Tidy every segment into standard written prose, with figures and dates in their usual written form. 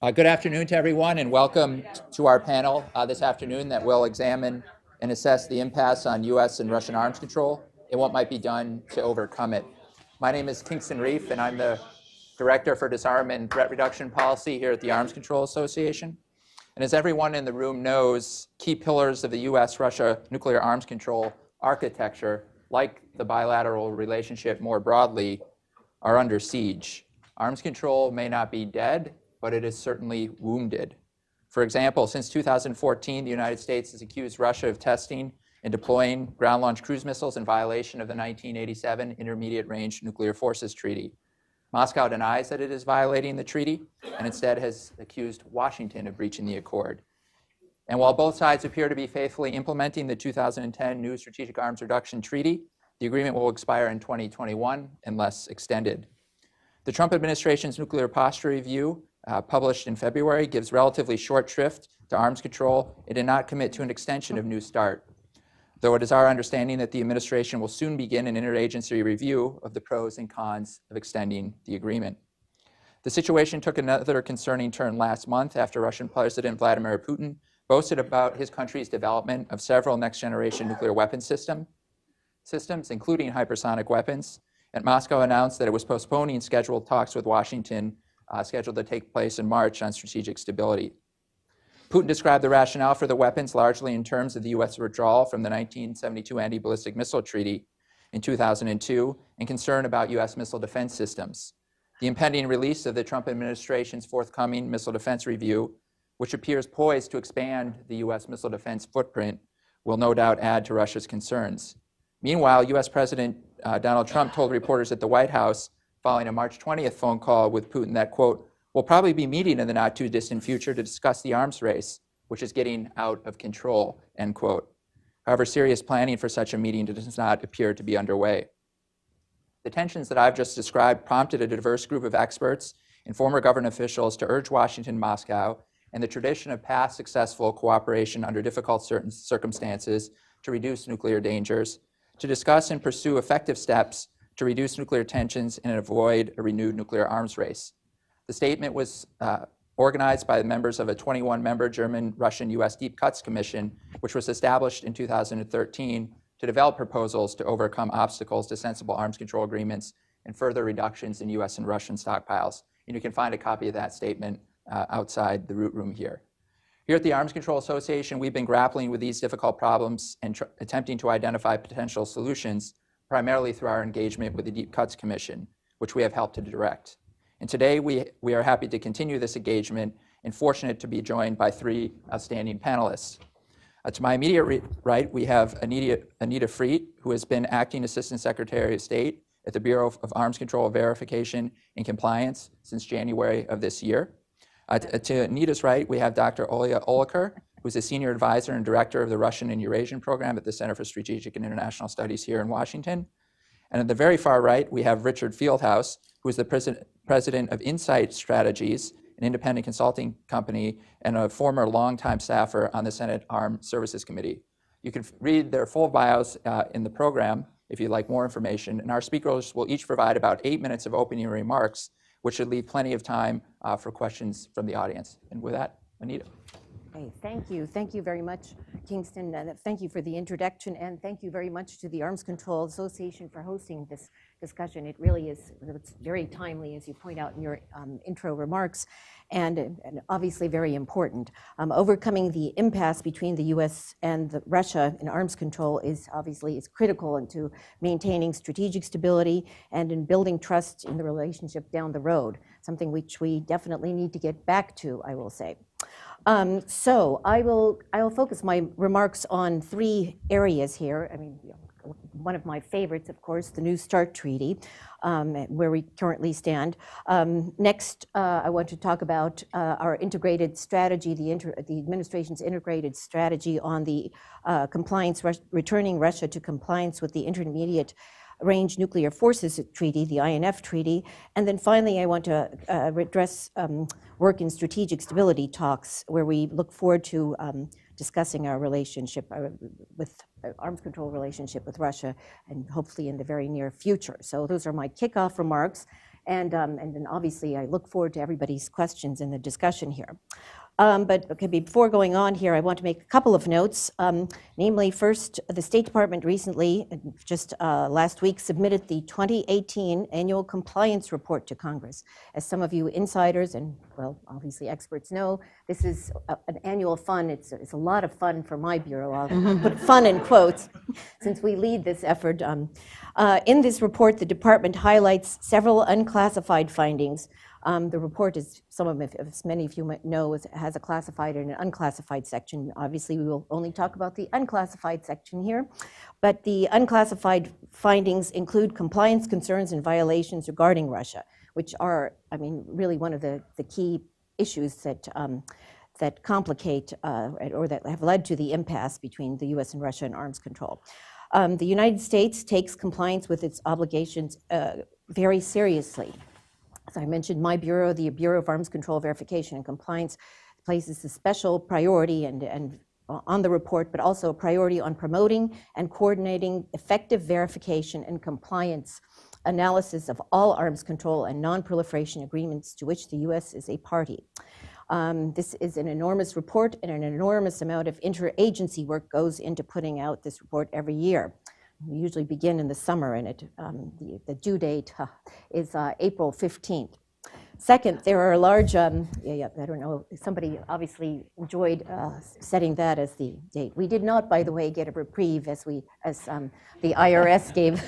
Good afternoon to everyone, and welcome to our panel this afternoon that will examine and assess the impasse on U.S. and Russian arms control and what might be done to overcome it. My name is Kingston Reif, and I'm the Director for Disarmament and Threat Reduction Policy here at the Arms Control Association. And as everyone in the room knows, key pillars of the U.S.-Russia nuclear arms control architecture, like the bilateral relationship more broadly, are under siege. Arms control may not be dead, but it is certainly wounded. For example, since 2014, the United States has accused Russia of testing and deploying ground-launched cruise missiles in violation of the 1987 Intermediate Range Nuclear Forces Treaty. Moscow denies that it is violating the treaty and instead has accused Washington of breaching the accord. And while both sides appear to be faithfully implementing the 2010 New Strategic Arms Reduction Treaty, the agreement will expire in 2021 unless extended. The Trump administration's nuclear posture review, published in February, gives relatively short shrift to arms control and did not commit to an extension of New START, though it is our understanding that the administration will soon begin an interagency review of the pros and cons of extending the agreement. The situation took another concerning turn last month after Russian President Vladimir Putin boasted about his country's development of several next-generation nuclear weapon systems, including hypersonic weapons, and Moscow announced that it was postponing scheduled talks with Washington scheduled to take place in March on strategic stability. Putin described the rationale for the weapons largely in terms of the U.S. withdrawal from the 1972 Anti-Ballistic Missile Treaty in 2002 and concern about U.S. missile defense systems. The impending release of the Trump administration's forthcoming missile defense review, which appears poised to expand the U.S. missile defense footprint, will no doubt add to Russia's concerns. Meanwhile, U.S. President Donald Trump told reporters at the White House following a March 20th phone call with Putin that, quote, "We'll probably be meeting in the not too distant future to discuss the arms race, which is getting out of control," end quote. However, serious planning for such a meeting does not appear to be underway. The tensions that I've just described prompted a diverse group of experts and former government officials to urge Washington and Moscow and the tradition of past successful cooperation under difficult circumstances to reduce nuclear dangers, to discuss and pursue effective steps to reduce nuclear tensions and avoid a renewed nuclear arms race. The statement was organized by the members of a 21-member German-Russian-U.S. Deep Cuts Commission, which was established in 2013 to develop proposals to overcome obstacles to sensible arms control agreements and further reductions in U.S. and Russian stockpiles. And you can find a copy of that statement outside the root room here. Here at the Arms Control Association, we've been grappling with these difficult problems and attempting to identify potential solutions, primarily through our engagement with the Deep Cuts Commission, which we have helped to direct. And today, we are happy to continue this engagement and fortunate to be joined by three outstanding panelists. To my immediate right, we have Anita Friedt, who has been Acting Assistant Secretary of State at the Bureau of Arms Control Verification and Compliance since January of this year. To Anita's right, we have Dr. Olga Oliker, who's a Senior Advisor and Director of the Russian and Eurasian Program at the Center for Strategic and International Studies here in Washington. And at the very far right, we have Richard Fieldhouse, who is the President of Insight Strategies, an independent consulting company, and a former longtime staffer on the Senate Armed Services Committee. You can read their full bios in the program if you'd like more information, and our speakers will each provide about 8 minutes of opening remarks, which should leave plenty of time for questions from the audience. And with that, Anita. Hey, thank you. Thank you very much, Kingston. Thank you for the introduction, and thank you very much to the Arms Control Association for hosting this discussion. It really is it's very timely, as you point out in your intro remarks, and obviously very important. Overcoming the impasse between the U.S. and Russia in arms control is critical into maintaining strategic stability and in building trust in the relationship down the road, something which we definitely need to get back to, I will say. So I will focus my remarks on three areas here. I mean, one of my favorites, of course, the New START Treaty, where we currently stand. Next, I want to talk about our integrated strategy, the administration's integrated strategy on the returning Russia to compliance with the Intermediate Range Nuclear Forces Treaty, the INF Treaty. And then finally, I want to address work in strategic stability talks, where we look forward to discussing our relationship with arms control relationship with Russia, and hopefully in the very near future. So those are my kickoff remarks. And then obviously I look forward to everybody's questions in the discussion here. But okay, before going on here, I want to make a couple of notes. Namely, first, the State Department recently, just last week, submitted the 2018 Annual Compliance Report to Congress. As some of you insiders and, well, obviously experts know, this is an annual fun. It's a lot of fun for my bureau. I'll put fun in quotes, since we lead this effort. In this report, the department highlights several unclassified findings. The report, as many of you might know, has a classified and an unclassified section. Obviously, we will only talk about the unclassified section here. But the unclassified findings include compliance concerns and violations regarding Russia, which are, really one of the key issues that complicate or that have led to the impasse between the U.S. and Russia in arms control. The United States takes compliance with its obligations very seriously. As I mentioned, my bureau, the Bureau of Arms Control Verification and Compliance, places a special priority and on the report, but also a priority on promoting and coordinating effective verification and compliance analysis of all arms control and non-proliferation agreements to which the U.S. is a party. This is an enormous report, and an enormous amount of interagency work goes into putting out this report every year. We usually begin in the summer, and the due date is April 15th. Second, there are a large, I don't know, somebody obviously enjoyed setting that as the date. We did not, by the way, get a reprieve as the IRS gave.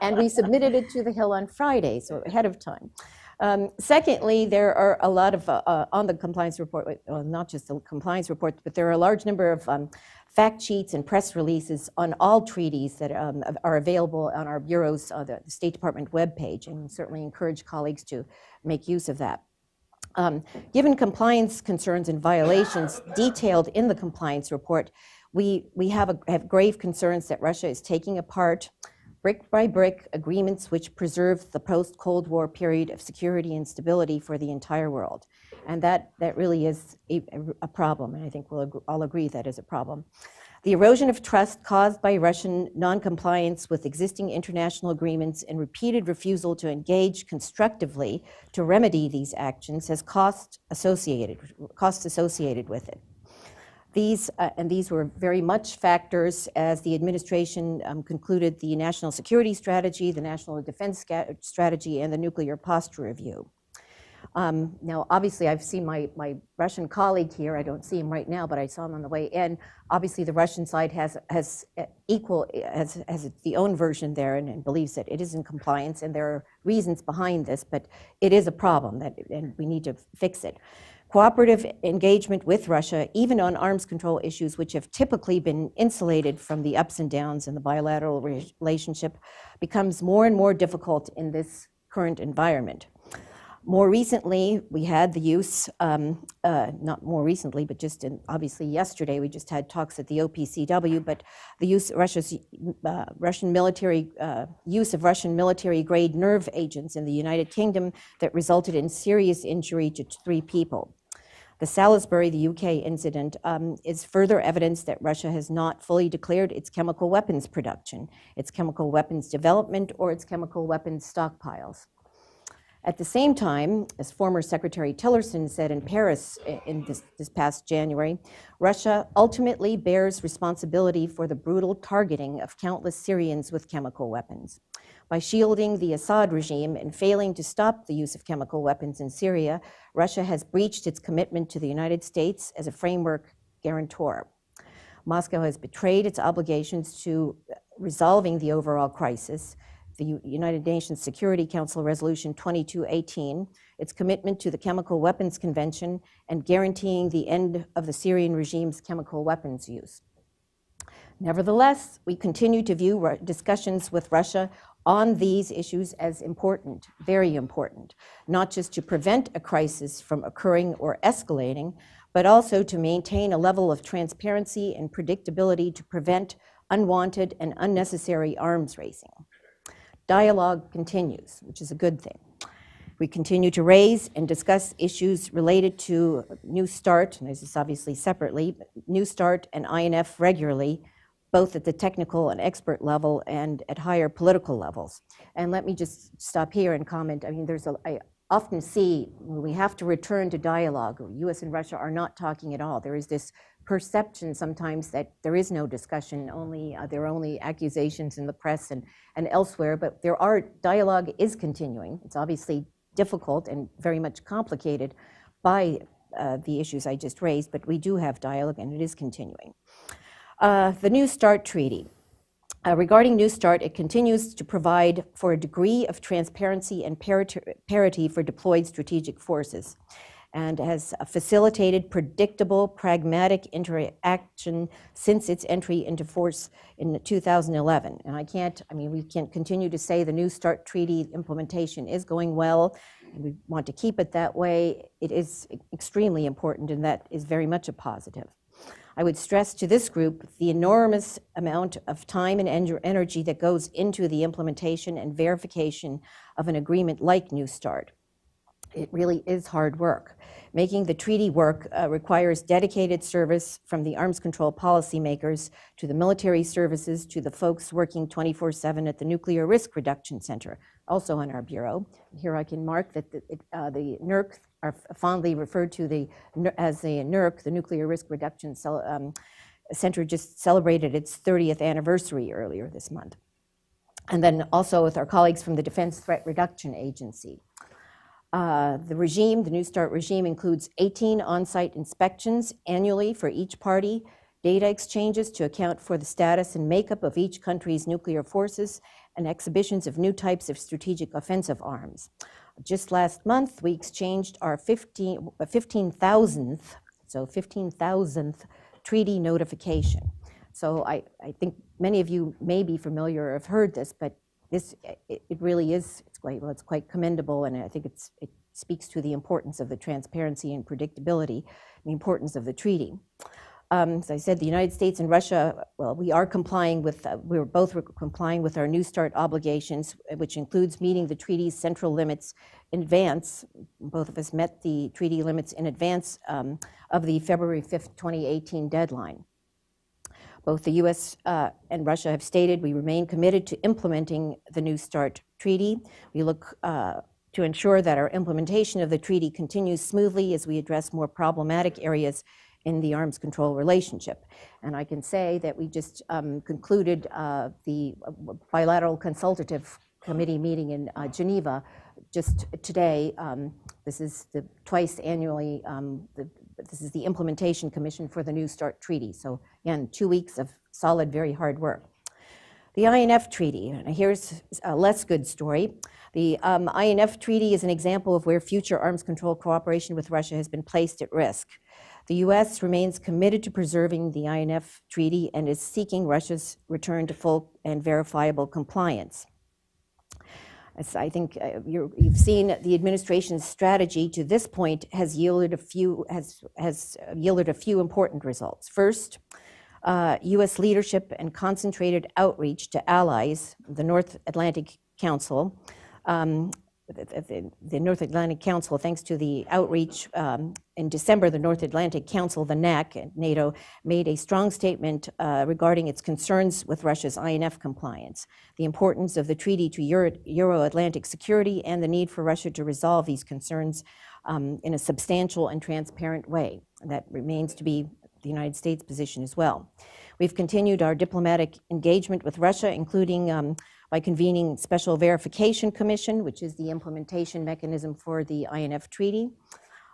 And we submitted it to the Hill on Friday, so ahead of time. Secondly, there are a lot of, on the compliance report, well, not just the compliance report, but there are a large number of fact sheets and press releases on all treaties that are available on our Bureau's, the State Department webpage, and we certainly encourage colleagues to make use of that. Given compliance concerns and violations detailed in the compliance report, we have grave concerns that Russia is taking apart brick by brick agreements which preserve the post-Cold War period of security and stability for the entire world. And that really is a problem, and I think we'll all agree that is a problem. The erosion of trust caused by Russian noncompliance with existing international agreements and repeated refusal to engage constructively to remedy these actions has costs associated with it. These were very much factors as the administration concluded the National Security Strategy, the National Defense Strategy, and the Nuclear Posture Review. Now, obviously, I've seen my Russian colleague here. I don't see him right now, but I saw him on the way in. Obviously, the Russian side has the own version there and believes that it is in compliance, and there are reasons behind this, but it is a problem and we need to fix it. Cooperative engagement with Russia, even on arms control issues, which have typically been insulated from the ups and downs in the bilateral relationship, becomes more and more difficult in this current environment. More recently, we had the use, not more recently, but just obviously yesterday, we just had talks at the OPCW, but the use Russian military use of Russian military-grade nerve agents in the United Kingdom that resulted in serious injury to 3 people. The Salisbury, the UK incident is further evidence that Russia has not fully declared its chemical weapons production, its chemical weapons development, or its chemical weapons stockpiles. At the same time, as former Secretary Tillerson said in Paris in this past January, Russia ultimately bears responsibility for the brutal targeting of countless Syrians with chemical weapons. By shielding the Assad regime and failing to stop the use of chemical weapons in Syria, Russia has breached its commitment to the United States as a framework guarantor. Moscow has betrayed its obligations to resolving the overall crisis, the United Nations Security Council Resolution 2218, its commitment to the Chemical Weapons Convention, and guaranteeing the end of the Syrian regime's chemical weapons use. Nevertheless, we continue to view discussions with Russia on these issues as important, very important, not just to prevent a crisis from occurring or escalating, but also to maintain a level of transparency and predictability to prevent unwanted and unnecessary arms racing. Dialogue continues, which is a good thing. We continue to raise and discuss issues related to New START, and this is obviously separately, but New START and INF regularly both at the technical and expert level and at higher political levels. And let me just stop here and comment. I mean, I often see we have to return to dialogue. US and Russia are not talking at all. There is this perception sometimes that there is no discussion, there are only accusations in the press and elsewhere, but dialogue is continuing. It's obviously difficult and very much complicated by the issues I just raised, but we do have dialogue and it is continuing. The New START Treaty. Regarding New START, it continues to provide for a degree of transparency and parity for deployed strategic forces, and has facilitated predictable, pragmatic interaction since its entry into force in 2011. And we can't continue to say the New START Treaty implementation is going well, and we want to keep it that way. It is extremely important, and that is very much a positive. I would stress to this group the enormous amount of time and energy that goes into the implementation and verification of an agreement like New START. It really is hard work. Making the treaty work requires dedicated service from the arms control policymakers to the military services to the folks working 24/7 at the Nuclear Risk Reduction Center, also on our bureau. Here I can mark that the NERC are fondly referred to as the NERC, the Nuclear Risk Reduction Center, just celebrated its 30th anniversary earlier this month. And then also with our colleagues from the Defense Threat Reduction Agency. The New START regime includes 18 on-site inspections annually for each party, data exchanges to account for the status and makeup of each country's nuclear forces, and exhibitions of new types of strategic offensive arms. Just last month, we exchanged our 15,000th treaty notification. So I think many of you may be familiar or have heard this, but it really is, it's quite commendable, and I think it speaks to the importance of the transparency and predictability, the importance of the treaty. As I said, the United States and Russia, well, we're both complying with our New START obligations, which includes meeting the treaty's central limits in advance. Both of us met the treaty limits in advance of the February 5th, 2018 deadline. Both the US and Russia have stated we remain committed to implementing the New START Treaty. We look to ensure that our implementation of the treaty continues smoothly as we address more problematic areas in the arms control relationship. And I can say that we just concluded the bilateral consultative committee meeting in Geneva just today. This is twice annually, this is the Implementation Commission for the New START Treaty. So again, 2 weeks of solid, very hard work. The INF Treaty, and here's a less good story. The INF Treaty is an example of where future arms control cooperation with Russia has been placed at risk. The US remains committed to preserving the INF Treaty and is seeking Russia's return to full and verifiable compliance. As I think you've seen, the administration's strategy to this point has yielded a few important results. First, US leadership and concentrated outreach to allies, the North Atlantic Council, thanks to the outreach in December, the North Atlantic Council, the NAC, and NATO, made a strong statement regarding its concerns with Russia's INF compliance, the importance of the treaty to Euro-Atlantic security, and the need for Russia to resolve these concerns in a substantial and transparent way. That remains to be the United States' position as well. We've continued our diplomatic engagement with Russia, including by convening Special Verification Commission, which is the implementation mechanism for the INF Treaty.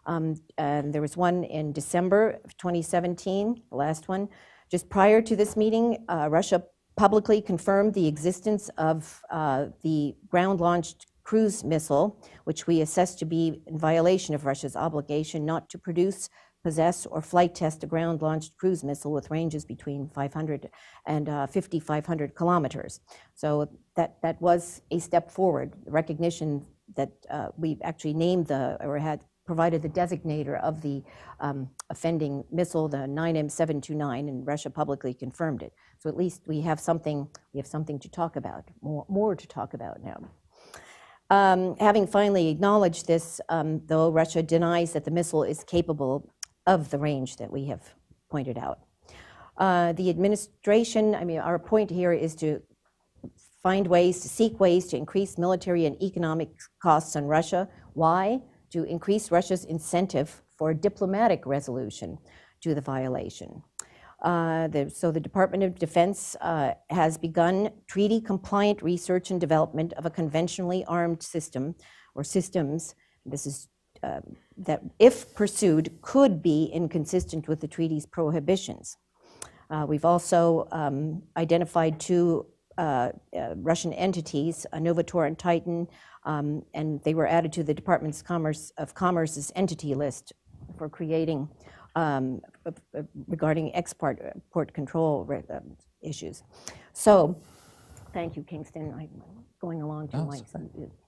And there was one in December of 2017, the last one. Just prior to this meeting, Russia publicly confirmed the existence of the ground-launched cruise missile, which we assess to be in violation of Russia's obligation not to produce, possess, or flight test a ground-launched cruise missile with ranges between 500 and 5,500 kilometers. So that was a step forward, recognition that we actually named had provided the designator of the offending missile, the 9M729, and Russia publicly confirmed it. So at least we have something to talk about, more to talk about now. Having finally acknowledged this, though, Russia denies that the missile is capable of the range that we have pointed out. The administration, I mean, our point here is to seek ways to increase military and economic costs on Russia. Why? To increase Russia's incentive for diplomatic resolution to the violation. So the Department of Defense has begun treaty-compliant research and development of a conventionally armed system or systems. This is that, if pursued, could be inconsistent with the treaty's prohibitions. We've also identified two Russian entities, Novator and Titan, and they were added to the Department of Commerce's entity list for creating regarding export control issues. So, thank you, Kingston. I'm going along to my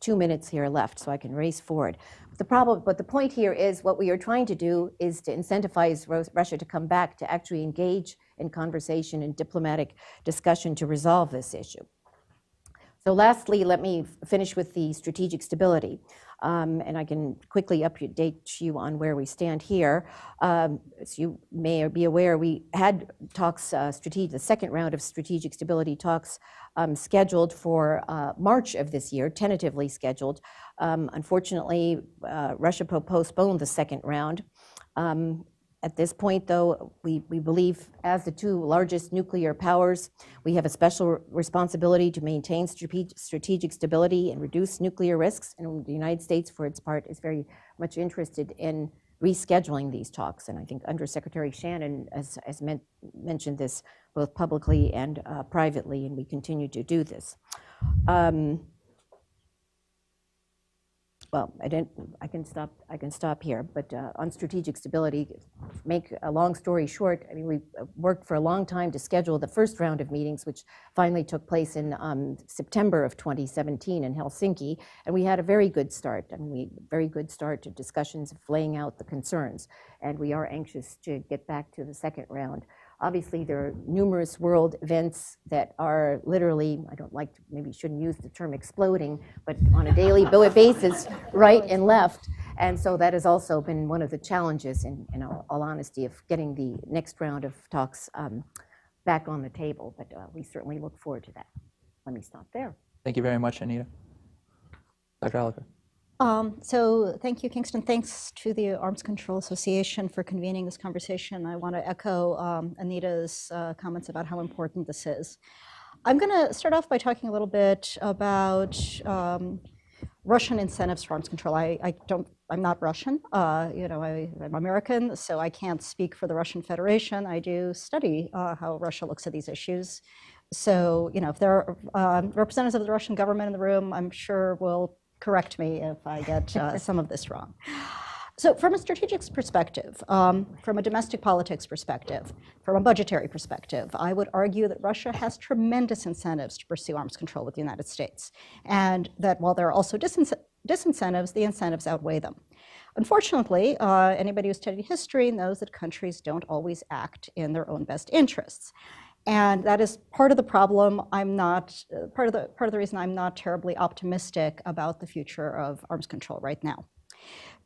2 minutes here left, so I can race forward. But the point here is what we are trying to do is to incentivize Russia to come back to actually engage in conversation and diplomatic discussion to resolve this issue. So lastly, let me finish with the strategic stability. And I can quickly update you on where we stand here. As you may be aware, we had talks, the second round of strategic stability talks scheduled for March of this year, tentatively scheduled. Unfortunately, Russia postponed the second round. At this point, though, we believe, as the two largest nuclear powers, we have a special responsibility to maintain strategic stability and reduce nuclear risks. And the United States, for its part, is very much interested in rescheduling these talks. And I think Undersecretary Shannon has mentioned this both publicly and privately, and we continue to do this. Well, I can stop here, but on strategic stability, make a long story short, I mean, we worked for a long time to schedule the first round of meetings, which finally took place in September of 2017 in Helsinki, and we had a very good start. I mean, very good start to discussions of laying out the concerns, and we are anxious to get back to the second round. Obviously, there are numerous world events that are literally, I don't like to, maybe shouldn't use the term exploding, but on a daily basis, right and left. And so that has also been one of the challenges, in all honesty, of getting the next round of talks back on the table. But we certainly look forward to that. Let me stop there. Thank you very much, Anita. Dr. Oliker. So thank you, Kingston. Thanks to the Arms Control Association for convening this conversation. I want to echo Anita's comments about how important this is. I'm going to start off by talking a little bit about Russian incentives for arms control. I'm not Russian. I'm American, so I can't speak for the Russian Federation. I do study how Russia looks at these issues. So, if there are representatives of the Russian government in the room, I'm sure will correct me if I get some of this wrong. So from a strategic perspective, from a domestic politics perspective, from a budgetary perspective, I would argue that Russia has tremendous incentives to pursue arms control with the United States, and that while there are also disincentives, the incentives outweigh them. Unfortunately, anybody who's studied history knows that countries don't always act in their own best interests. And that is part of the problem. Part of the reason I'm not terribly optimistic about the future of arms control right now.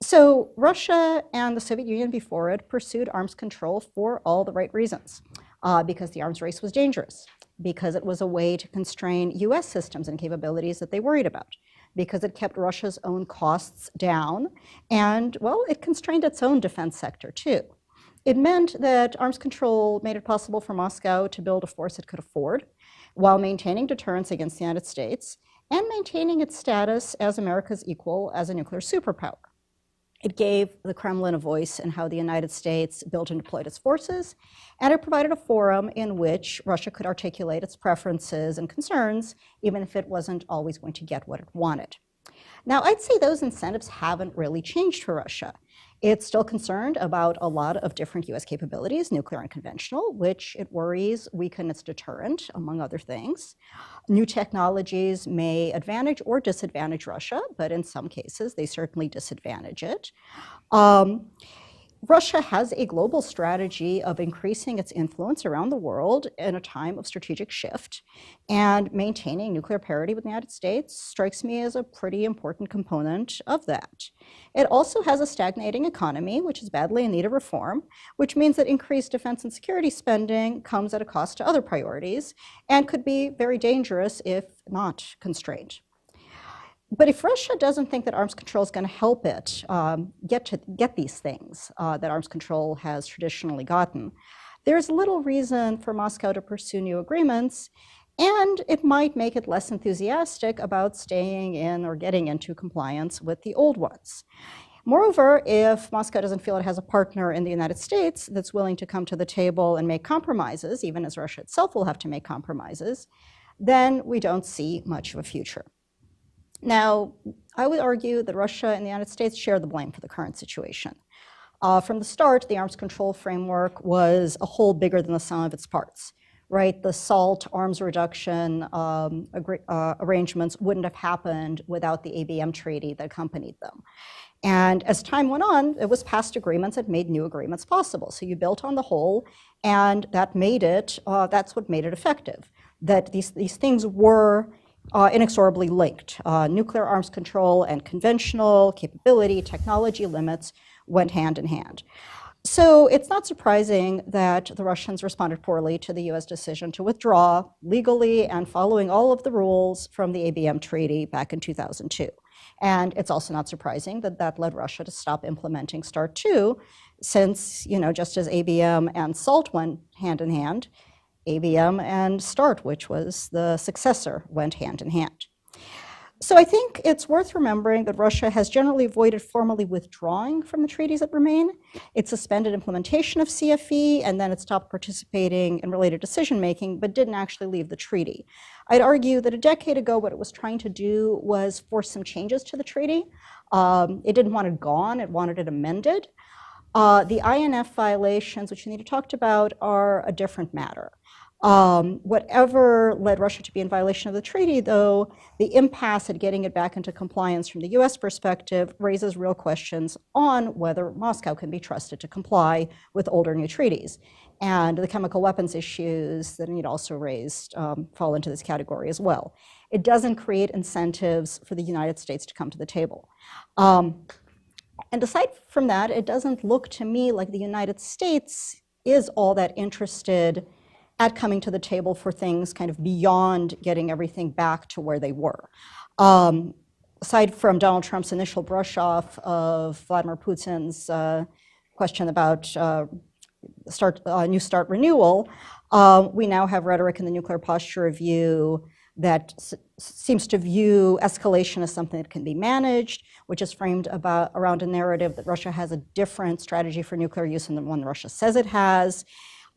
So Russia and the Soviet Union before it pursued arms control for all the right reasons, because the arms race was dangerous, because it was a way to constrain US systems and capabilities that they worried about, because it kept Russia's own costs down, and, well, it constrained its own defense sector too. It meant that arms control made it possible for Moscow to build a force it could afford while maintaining deterrence against the United States and maintaining its status as America's equal as a nuclear superpower. It gave the Kremlin a voice in how the United States built and deployed its forces, and it provided a forum in which Russia could articulate its preferences and concerns, even if it wasn't always going to get what it wanted. Now, I'd say those incentives haven't really changed for Russia. It's still concerned about a lot of different US capabilities, nuclear and conventional, which it worries weaken its deterrent, among other things. New technologies may advantage or disadvantage Russia, but in some cases, they certainly disadvantage it. Russia has a global strategy of increasing its influence around the world in a time of strategic shift, and maintaining nuclear parity with the United States strikes me as a pretty important component of that. It also has a stagnating economy, which is badly in need of reform, which means that increased defense and security spending comes at a cost to other priorities and could be very dangerous if not constrained. But if Russia doesn't think that arms control is going to help it get these things that arms control has traditionally gotten, there's little reason for Moscow to pursue new agreements, and it might make it less enthusiastic about staying in or getting into compliance with the old ones. Moreover, if Moscow doesn't feel it has a partner in the United States that's willing to come to the table and make compromises, even as Russia itself will have to make compromises, then we don't see much of a future. Now, I would argue that Russia and the United States share the blame for the current situation. From the start, the arms control framework was a whole bigger than the sum of its parts, right? The SALT arms reduction arrangements wouldn't have happened without the Abm Treaty that accompanied them. And as time went on, it was past agreements that made new agreements possible. So you built on the whole, and that made it, that's what made it effective. That these things were inexorably linked. Nuclear arms control and conventional capability, technology limits went hand in hand. So it's not surprising that the Russians responded poorly to the US decision to withdraw legally and following all of the rules from the Abm Treaty back in 2002. And it's also not surprising that that led Russia to stop implementing START 2, since, just as Abm and SALT went hand in hand, Abm and START, which was the successor, went hand in hand. So I think it's worth remembering that Russia has generally avoided formally withdrawing from the treaties that remain. It suspended implementation of CFE, and then it stopped participating in related decision-making, but didn't actually leave the treaty. I'd argue that a decade ago, what it was trying to do was force some changes to the treaty. It didn't want it gone, it wanted it amended. The INF violations, which Anita talked about, are a different matter. Whatever led Russia to be in violation of the treaty, though, the impasse at getting it back into compliance from the US perspective raises real questions on whether Moscow can be trusted to comply with old or new treaties. And the chemical weapons issues that Anita also raised fall into this category as well. It doesn't create incentives for the United States to come to the table. And aside from that, it doesn't look to me like the United States is all that interested at coming to the table for things kind of beyond getting everything back to where they were. Aside from Donald Trump's initial brush off of Vladimir Putin's question about New START renewal, we now have rhetoric in the Nuclear Posture Review that seems to view escalation as something that can be managed, which is framed around a narrative that Russia has a different strategy for nuclear use than the one Russia says it has.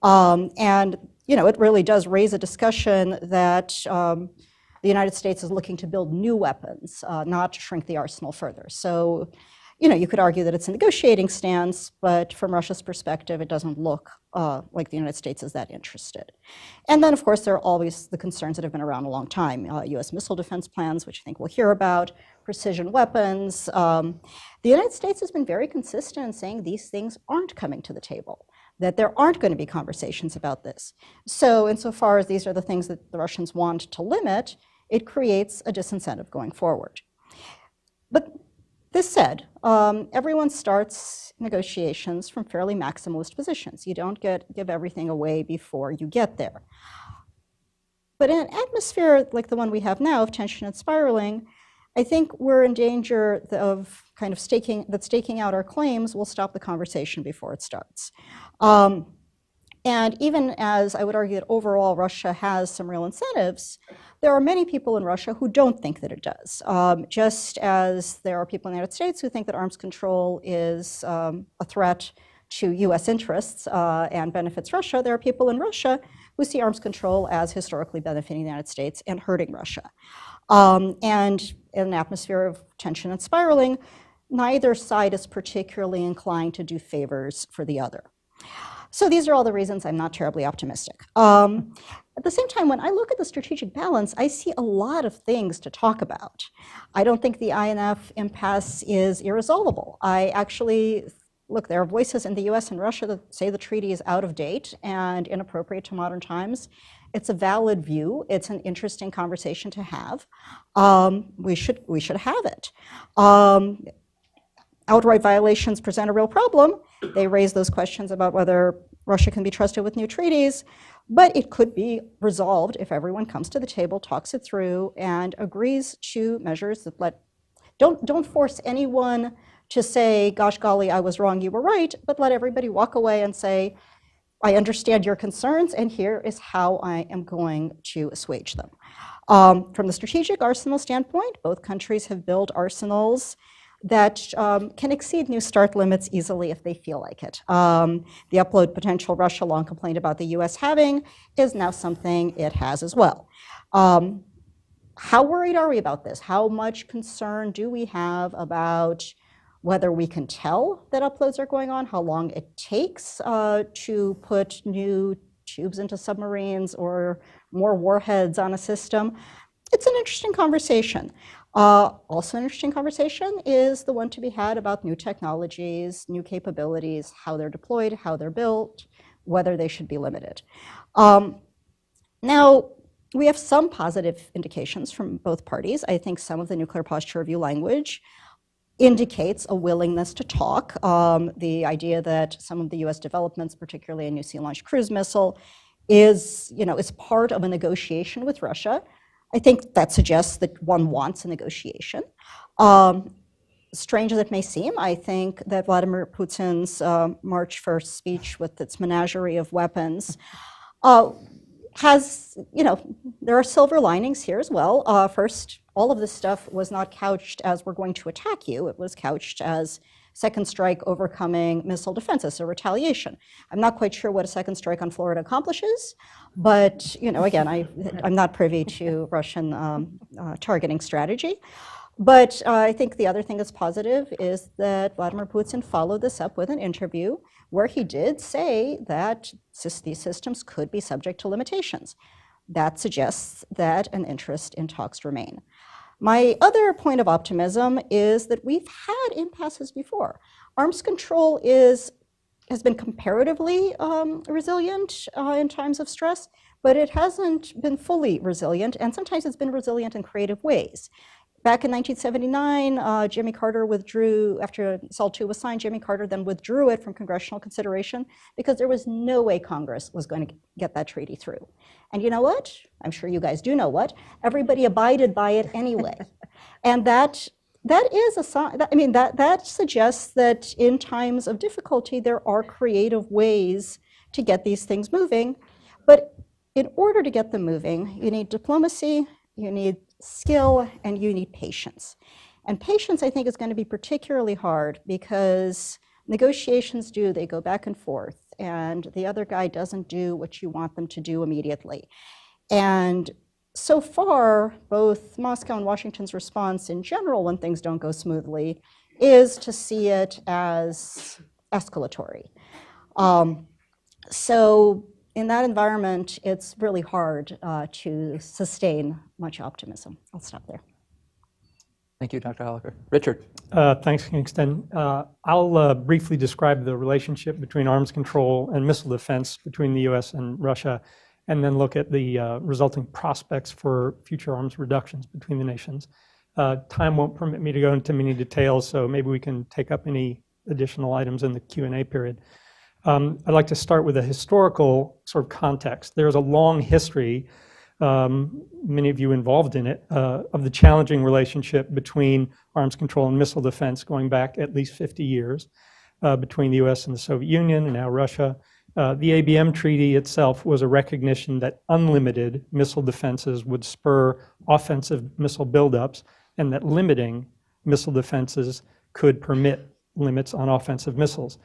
And it really does raise a discussion that the United States is looking to build new weapons, not to shrink the arsenal further. So, you could argue that it's a negotiating stance, but from Russia's perspective, it doesn't look like the United States is that interested. And then, of course, there are always the concerns that have been around a long time. US missile defense plans, which I think we'll hear about, precision weapons. The United States has been very consistent in saying these things aren't coming to the table, that there aren't going to be conversations about this. So insofar as these are the things that the Russians want to limit, it creates a disincentive going forward. But this said, everyone starts negotiations from fairly maximalist positions. You don't give everything away before you get there. But in an atmosphere like the one we have now of tension and spiraling, I think we're in danger of kind of staking out our claims will stop the conversation before it starts. And even as I would argue that overall Russia has some real incentives, there are many people in Russia who don't think that it does. Just as there are people in the United States who think that arms control is a threat to US interests and benefits Russia, there are people in Russia who see arms control as historically benefiting the United States and hurting Russia. And in an atmosphere of tension and spiraling, neither side is particularly inclined to do favors for the other. So these are all the reasons I'm not terribly optimistic. At the same time, when I look at the strategic balance, I see a lot of things to talk about. I don't think the INF impasse is irresolvable. I actually look, there are voices in the US and Russia that say the treaty is out of date and inappropriate to modern times. It's a valid view. It's an interesting conversation to have. We should have it. Outright violations present a real problem. They raise those questions about whether Russia can be trusted with new treaties, but it could be resolved if everyone comes to the table, talks it through, and agrees to measures that don't force anyone to say, gosh golly, I was wrong, you were right, but let everybody walk away and say, I understand your concerns, and here is how I am going to assuage them. From the strategic arsenal standpoint, both countries have built arsenals that can exceed New START limits easily if they feel like it. The upload potential Russia long complained about the US having is now something it has as well. How worried are we about this? How much concern do we have about whether we can tell that uploads are going on, how long it takes to put new tubes into submarines or more warheads on a system? It's an interesting conversation. Also an interesting conversation is the one to be had about new technologies, new capabilities, how they're deployed, how they're built, whether they should be limited. Now, we have some positive indications from both parties. I think some of the nuclear posture review language indicates a willingness to talk. The idea that some of the US developments, particularly a new sea-launched cruise missile, is part of a negotiation with Russia. I think that suggests that one wants a negotiation. Strange as it may seem, I think that Vladimir Putin's March 1st speech with its menagerie of weapons has, there are silver linings here as well. First, all of this stuff was not couched as we're going to attack you. It was couched as second strike overcoming missile defenses, so retaliation. I'm not quite sure what a second strike on Florida accomplishes, but again, I'm not privy to Russian targeting strategy. But I think the other thing that's positive is that Vladimir Putin followed this up with an interview where he did say that these systems could be subject to limitations. That suggests that an interest in talks remain. My other point of optimism is that we've had impasses before. Arms control has been comparatively resilient in times of stress, but it hasn't been fully resilient, and sometimes it's been resilient in creative ways. Back in 1979, Jimmy Carter withdrew, after SALT II was signed, Jimmy Carter then withdrew it from congressional consideration because there was no way Congress was going to get that treaty through. And you know what? I'm sure you guys do know what. Everybody abided by it anyway. And that is a sign, that suggests that in times of difficulty, there are creative ways to get these things moving. But in order to get them moving, you need diplomacy, you need skill, and you need patience. And patience, I think, is going to be particularly hard because negotiations they go back and forth, and the other guy doesn't do what you want them to do immediately. And so far, both Moscow and Washington's response in general when things don't go smoothly is to see it as escalatory. So in that environment, it's really hard to sustain much optimism. I'll stop there. Thank you, Dr. Oliker. Richard. Thanks, Kingston. I'll briefly describe the relationship between arms control and missile defense between the US and Russia, and then look at the resulting prospects for future arms reductions between the nations. Time won't permit me to go into many details, so maybe we can take up any additional items in the Q&A period. I'd like to start with a historical sort of context. There's a long history, many of you involved in it, of the challenging relationship between arms control and missile defense going back at least 50 years between the US and the Soviet Union and now Russia. The Abm Treaty itself was a recognition that unlimited missile defenses would spur offensive missile buildups and that limiting missile defenses could permit limits on offensive missiles.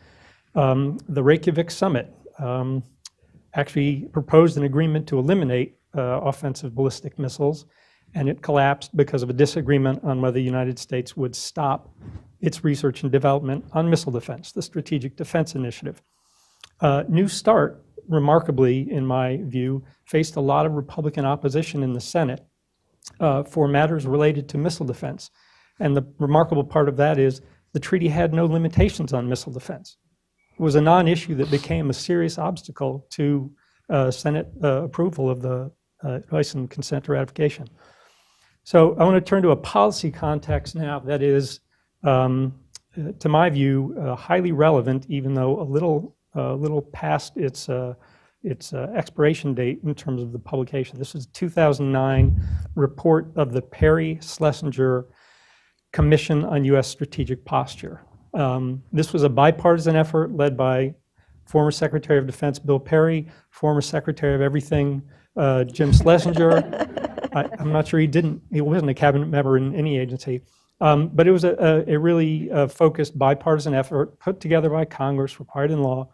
The Reykjavik Summit actually proposed an agreement to eliminate offensive ballistic missiles, and it collapsed because of a disagreement on whether the United States would stop its research and development on missile defense, the Strategic Defense Initiative. New START, remarkably, in my view, faced a lot of Republican opposition in the Senate for matters related to missile defense. And the remarkable part of that is the treaty had no limitations on missile defense. It was a non-issue that became a serious obstacle to Senate approval of the advice and consent to ratification. So I want to turn to a policy context now that is, to my view, highly relevant, even though a little past its expiration date in terms of the publication. This is a 2009 report of the Perry-Schlesinger Commission on U.S. Strategic Posture. This was a bipartisan effort led by former Secretary of Defense Bill Perry, former Secretary of Everything Jim Schlesinger. I'm not sure he wasn't a cabinet member in any agency, but it was a really focused bipartisan effort put together by Congress, required in law.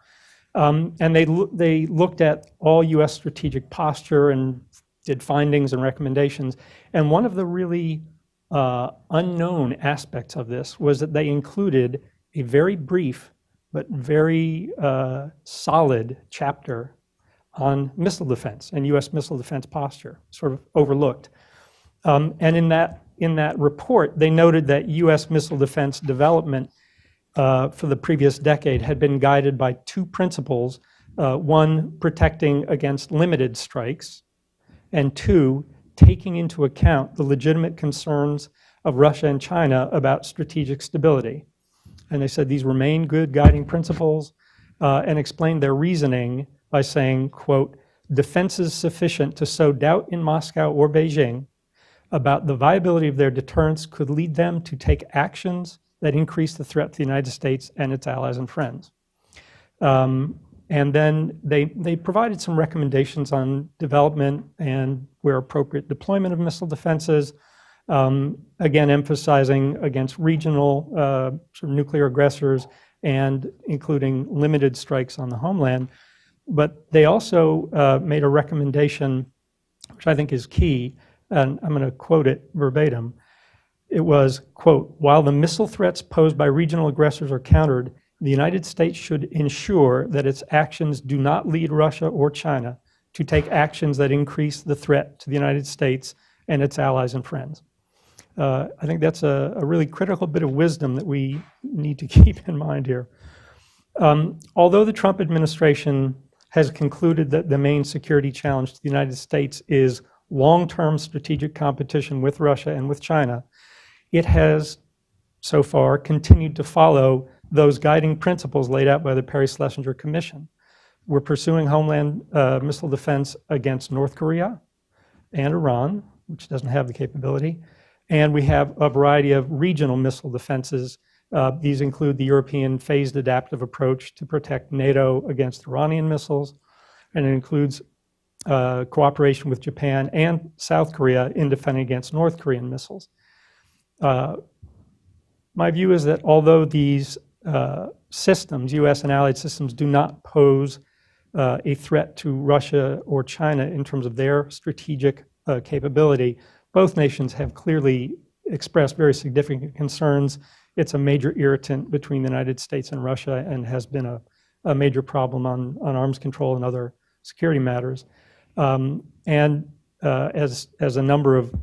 And they looked at all U.S. strategic posture and did findings and recommendations. And one of the really unknown aspects of this was that they included a very brief but very solid chapter on missile defense and U.S. missile defense posture, sort of overlooked. And in that report, they noted that U.S. missile defense development for the previous decade had been guided by two principles: one, protecting against limited strikes, and two, taking into account the legitimate concerns of Russia and China about strategic stability. And they said these remain good guiding principles, and explained their reasoning by saying, quote, defenses sufficient to sow doubt in Moscow or Beijing about the viability of their deterrence could lead them to take actions that increase the threat to the United States and its allies and friends. And then they provided some recommendations on development and, where appropriate, deployment of missile defenses, again emphasizing against regional sort of nuclear aggressors and including limited strikes on the homeland. But they also made a recommendation, which I think is key, and I'm going to quote it verbatim. It was, quote, while the missile threats posed by regional aggressors are countered, the United States should ensure that its actions do not lead Russia or China to take actions that increase the threat to the United States and its allies and friends. I think that's a really critical bit of wisdom that we need to keep in mind here. Although the Trump administration has concluded that the main security challenge to the United States is long-term strategic competition with Russia and with China, it has so far continued to follow those guiding principles laid out by the Perry-Schlesinger Commission. We're pursuing homeland missile defense against North Korea and Iran, which doesn't have the capability, and we have a variety of regional missile defenses. These include the European phased adaptive approach to protect NATO against Iranian missiles, and it includes cooperation with Japan and South Korea in defending against North Korean missiles. My view is that although these systems, U.S. and allied systems, do not pose a threat to Russia or China in terms of their strategic capability, both nations have clearly expressed very significant concerns. It's a major irritant between the United States and Russia and has been a major problem on arms control and other security matters. As a number of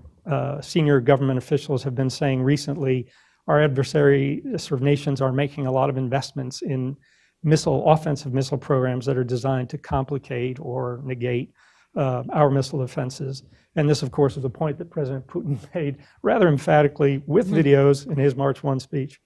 senior government officials have been saying recently, our adversary sort of nations are making a lot of investments in offensive missile programs that are designed to complicate or negate our missile defenses. And this, of course, is a point that President Putin made rather emphatically with videos in his March 1 speech.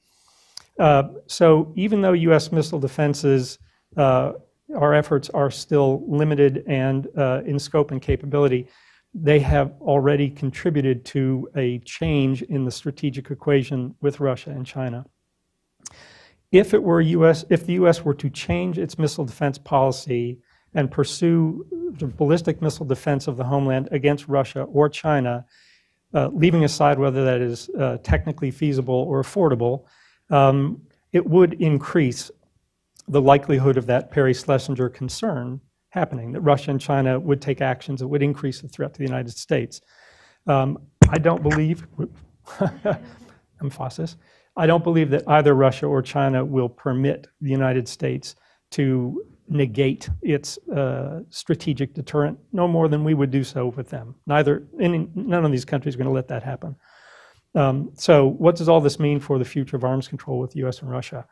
So even though U.S. missile defenses, our efforts are still limited and in scope and capability, they have already contributed to a change in the strategic equation with Russia and China. If the U.S. were to change its missile defense policy and pursue the ballistic missile defense of the homeland against Russia or China, leaving aside whether that is technically feasible or affordable, it would increase the likelihood of that Perry-Schlesinger concern happening, that Russia and China would take actions that would increase the threat to the United States. I don't believe, emphasis, I don't believe that either Russia or China will permit the United States to negate its strategic deterrent, no more than we would do so with them. None of these countries are going to let that happen. So what does all this mean for the future of arms control with the US and Russia?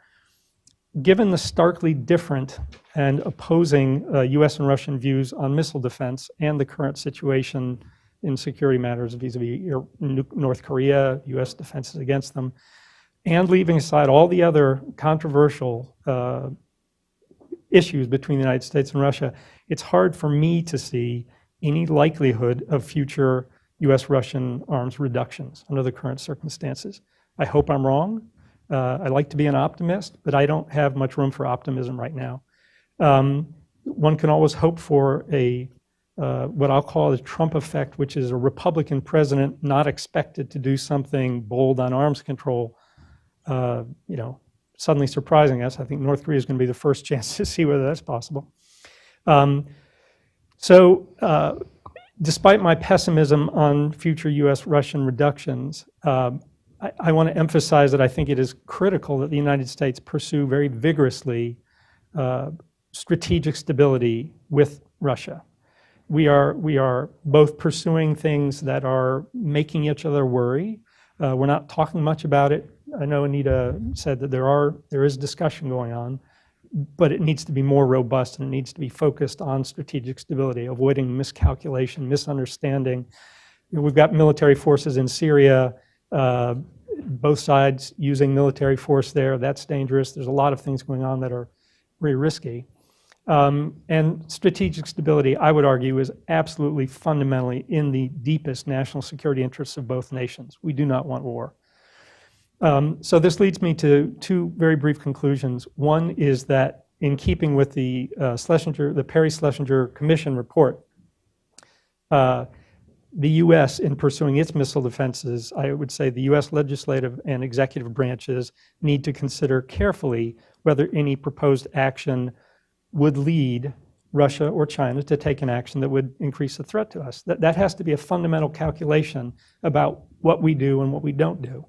Given the starkly different and opposing US and Russian views on missile defense and the current situation in security matters vis-a-vis North Korea, US defenses against them, and leaving aside all the other controversial issues between the United States and Russia, it's hard for me to see any likelihood of future US-Russian arms reductions under the current circumstances. I hope I'm wrong. I like to be an optimist, but I don't have much room for optimism right now. One can always hope for a what I'll call the Trump effect, which is a Republican president not expected to do something bold on arms control, suddenly surprising us. I think North Korea is going to be the first chance to see whether that's possible. Despite my pessimism on future US-Russian reductions, I want to emphasize that I think it is critical that the United States pursue very vigorously strategic stability with Russia. We are both pursuing things that are making each other worry. We're not talking much about it. I know Anita said that there is discussion going on, but it needs to be more robust and it needs to be focused on strategic stability, avoiding miscalculation, misunderstanding. We've got military forces in Syria, both sides using military force there. That's dangerous. There's a lot of things going on that are very risky. And strategic stability, I would argue, is absolutely fundamentally in the deepest national security interests of both nations. We do not want war. So this leads me to two very brief conclusions. One is that in keeping with the Perry-Schlesinger Commission report, the U.S. in pursuing its missile defenses, I would say the U.S. legislative and executive branches need to consider carefully whether any proposed action would lead Russia or China to take an action that would increase the threat to us. That has to be a fundamental calculation about what we do and what we don't do.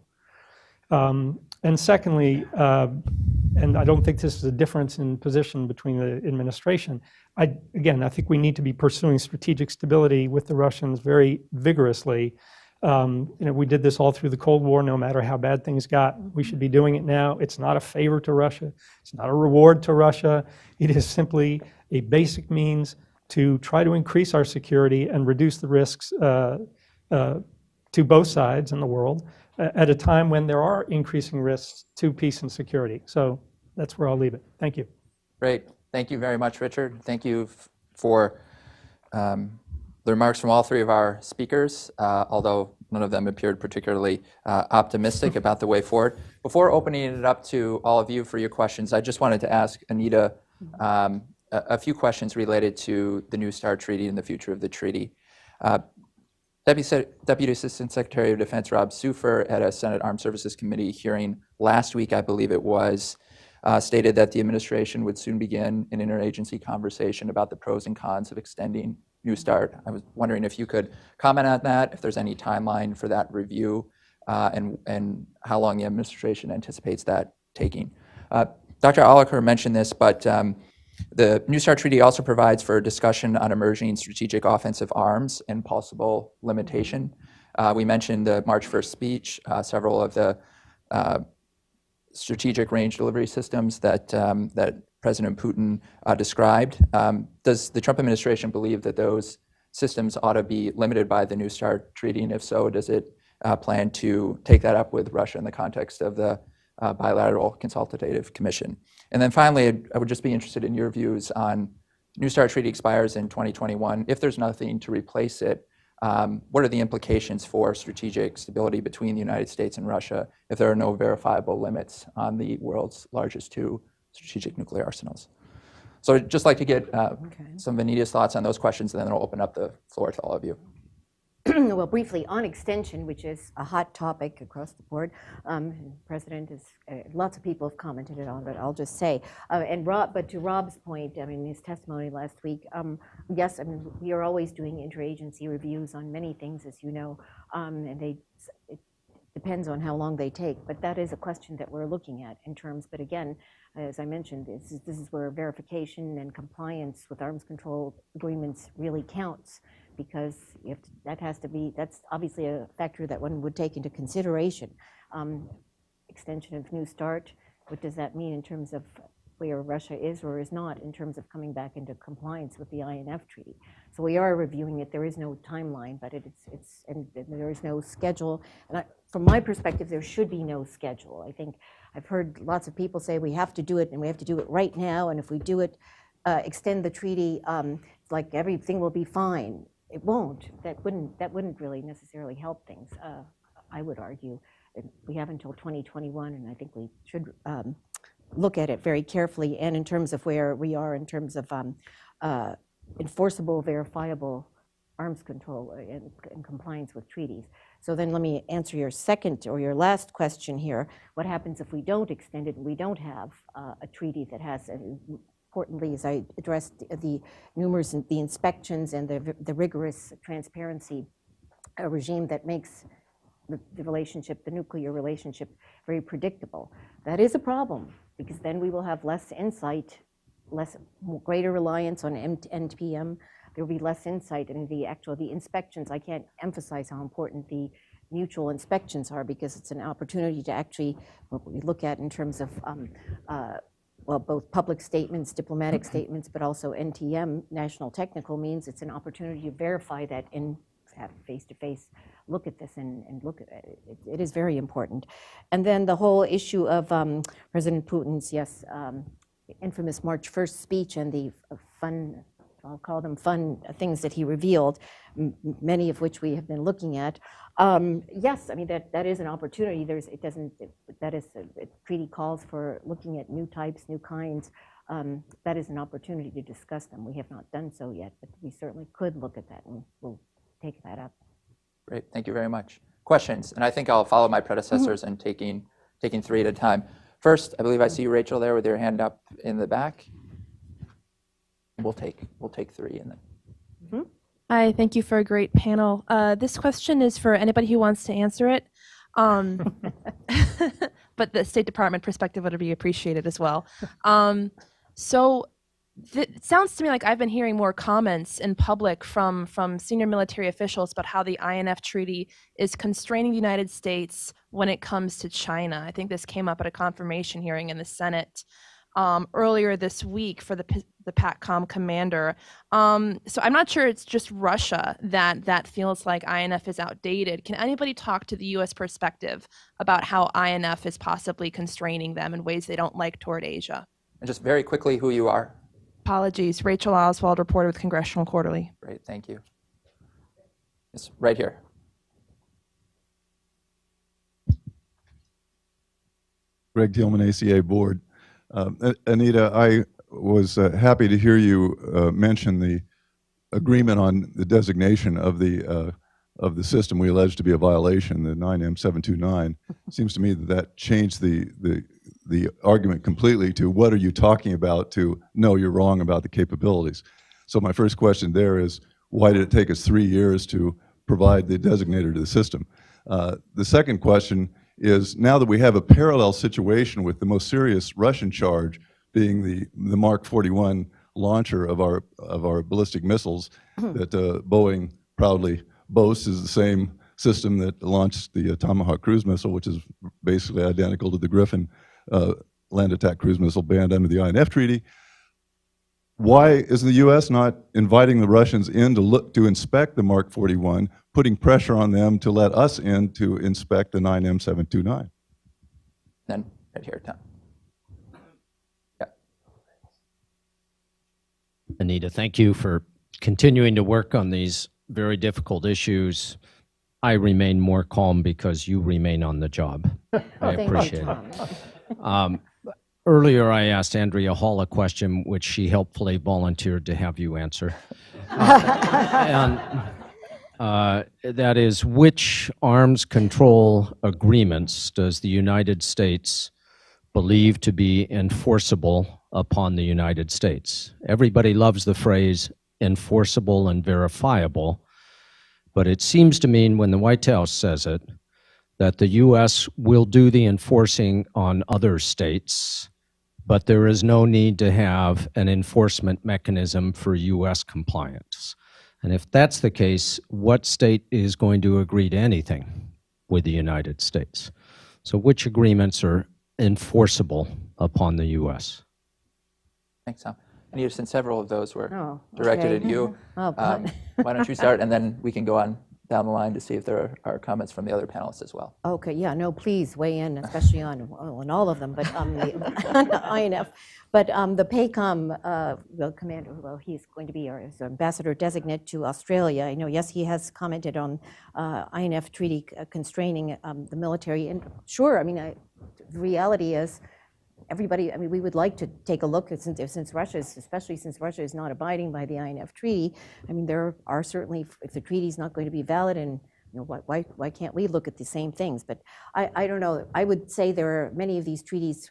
And secondly, and I don't think this is a difference in position between the administration, I think we need to be pursuing strategic stability with the Russians very vigorously. We did this all through the Cold War, no matter how bad things got. We should be doing it now. It's not a favor to Russia. It's not a reward to Russia. It is simply a basic means to try to increase our security and reduce the risks to both sides in the world at a time when there are increasing risks to peace and security. So that's where I'll leave it. Thank you. Great. Thank you very much, Richard. Thank you for the remarks from all three of our speakers, although none of them appeared particularly optimistic about the way forward. Before opening it up to all of you for your questions, I just wanted to ask Anita a few questions related to the New START Treaty and the future of the treaty. Deputy Assistant Secretary of Defense Rob Sufer at a Senate Armed Services Committee hearing last week, I believe it was, stated that the administration would soon begin an interagency conversation about the pros and cons of extending New START. I was wondering if you could comment on that, if there's any timeline for that review, and how long the administration anticipates that taking. Dr. Oliker mentioned this, but the New START Treaty also provides for discussion on emerging strategic offensive arms and possible limitation. We mentioned the March 1st speech, several of the strategic range delivery systems that President Putin described. Does the Trump administration believe that those systems ought to be limited by the New START Treaty? And if so, does it plan to take that up with Russia in the context of the bilateral consultative commission? And then finally, I would just be interested in your views on New START Treaty expires in 2021. If there's nothing to replace it, what are the implications for strategic stability between the United States and Russia if there are no verifiable limits on the world's largest two strategic nuclear arsenals? So I'd just like to get some of Anita's thoughts on those questions, and then I'll open up the floor to all of you. Well, briefly, on extension, which is a hot topic across the board, President is, lots of people have commented on it, I'll just say. But to Rob's point, I mean, his testimony last week, yes, I mean, we are always doing interagency reviews on many things, as you know, and it depends on how long they take, but that is a question that we're looking at in terms, but again, as I mentioned, this is where verification and compliance with arms control agreements really counts. because that's obviously a factor that one would take into consideration. Extension of New START, what does that mean in terms of where Russia is or is not in terms of coming back into compliance with the INF Treaty? So we are reviewing it. There is no timeline, but and there is no schedule. And from my perspective, there should be no schedule. I think I've heard lots of people say we have to do it and we have to do it right now. And if we do it, extend the treaty, like everything will be fine. It won't. That wouldn't really necessarily help things. I would argue. We have until 2021, and I think we should look at it very carefully. And in terms of where we are in terms of enforceable, verifiable arms control and compliance with treaties. So then let me answer your second or your last question here. What happens if we don't extend it and we don't have a treaty that has, importantly, as I addressed the numerous, the inspections and the rigorous transparency regime that makes the relationship, the nuclear relationship, very predictable? That is a problem, because then we will have less insight, greater reliance on NPM. There will be less insight in the inspections. I can't emphasize how important the mutual inspections are, because it's an opportunity to actually, what we look at in terms of well, both public statements, diplomatic statements, but also NTM, national technical means. It's an opportunity to verify that and have face-to-face look at this and look at it. It is very important. And then the whole issue of President Putin's, infamous March 1st speech and the fun, I'll call them fun things that he revealed, many of which we have been looking at. Yes, I mean, that is an opportunity. The treaty calls for looking at new types, new kinds. That is an opportunity to discuss them. We have not done so yet, but we certainly could look at that, and we'll take that up. Great, thank you very much. Questions? And I think I'll follow my predecessors and taking three at a time. First, I believe I see you, Rachel, there with your hand up in the back. We'll take three and then. Hi, thank you for a great panel. This question is for anybody who wants to answer it, but the State Department perspective would be appreciated as well. It sounds to me like I've been hearing more comments in public from senior military officials about how the INF Treaty is constraining the United States when it comes to China. I think this came up at a confirmation hearing in the Senate earlier this week for the PACCOM commander. So I'm not sure it's just Russia that feels like INF is outdated. Can anybody talk to the U.S. perspective about how INF is possibly constraining them in ways they don't like toward Asia? And just very quickly, who you are. Apologies, Rachel Oswald, reporter with Congressional Quarterly. Great, thank you. It's right here. Greg Tillman, ACA Board. Anita, I was happy to hear you mention the agreement on the designation of the system we allege to be a violation, the 9M729. Seems to me that changed the argument completely to what are you talking about to no, you're wrong about the capabilities. So my first question there is, why did it take us 3 years to provide the designator to the system? The second question is, now that we have a parallel situation with the most serious Russian charge being the Mark 41 launcher of our ballistic missiles that Boeing proudly boasts is the same system that launched the Tomahawk cruise missile, which is basically identical to the Griffin land attack cruise missile banned under the INF Treaty. Why is the U.S. not inviting the Russians in to inspect the Mark 41, putting pressure on them to let us in to inspect the 9M729? Then right here, Tom. Yeah. Anita, thank you for continuing to work on these very difficult issues. I remain more calm because you remain on the job. I appreciate it. Earlier, I asked Andrea Hall a question, which she helpfully volunteered to have you answer. And that is, which arms control agreements does the United States believe to be enforceable upon the United States? Everybody loves the phrase enforceable and verifiable, but it seems to mean when the White House says it, that the U.S. will do the enforcing on other states, but there is no need to have an enforcement mechanism for U.S. compliance. And if that's the case, what state is going to agree to anything with the United States? So which agreements are enforceable upon the U.S.? Thanks, Tom. Anita, since several of those were Oh, directed okay. at you, Oh, God. why don't you start, and then we can go on down the line to see if there are comments from the other panelists as well. Okay, yeah, no, please weigh in, especially on all of them, but the INF. But the PACOM commander, well, he's going to be our ambassador designate to Australia. I know, yes, he has commented on INF treaty constraining the military. And sure, I mean, the reality is, everybody, I mean, we would like to take a look at, since Russia is, especially since Russia is not abiding by the INF treaty. I mean, there are certainly, if the treaty is not going to be valid, and you know, why can't we look at the same things? But I don't know. I would say there are many of these treaties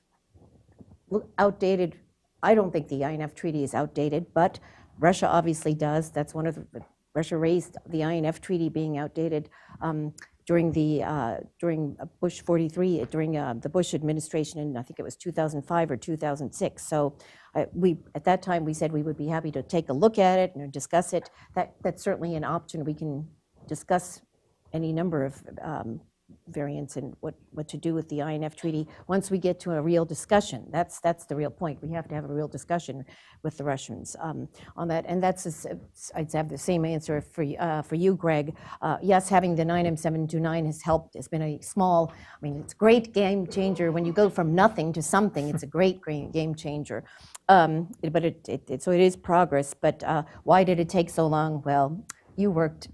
look outdated. I don't think the INF treaty is outdated, but Russia obviously does. That's one of the, Russia raised the INF treaty being outdated during Bush 43, during the Bush administration in, I think it was 2005 or 2006. So at that time we said we would be happy to take a look at it and discuss it. That's certainly an option. We can discuss any number of variants and what to do with the INF treaty once we get to a real discussion. That's the real point. We have to have a real discussion with the Russians on that. And I'd have the same answer for you, Greg. Yes, having the 9M729 has helped. It's been a small, I mean, it's a great game changer. When you go from nothing to something, it's a great game changer. But so it is progress. But why did it take so long? Well, you worked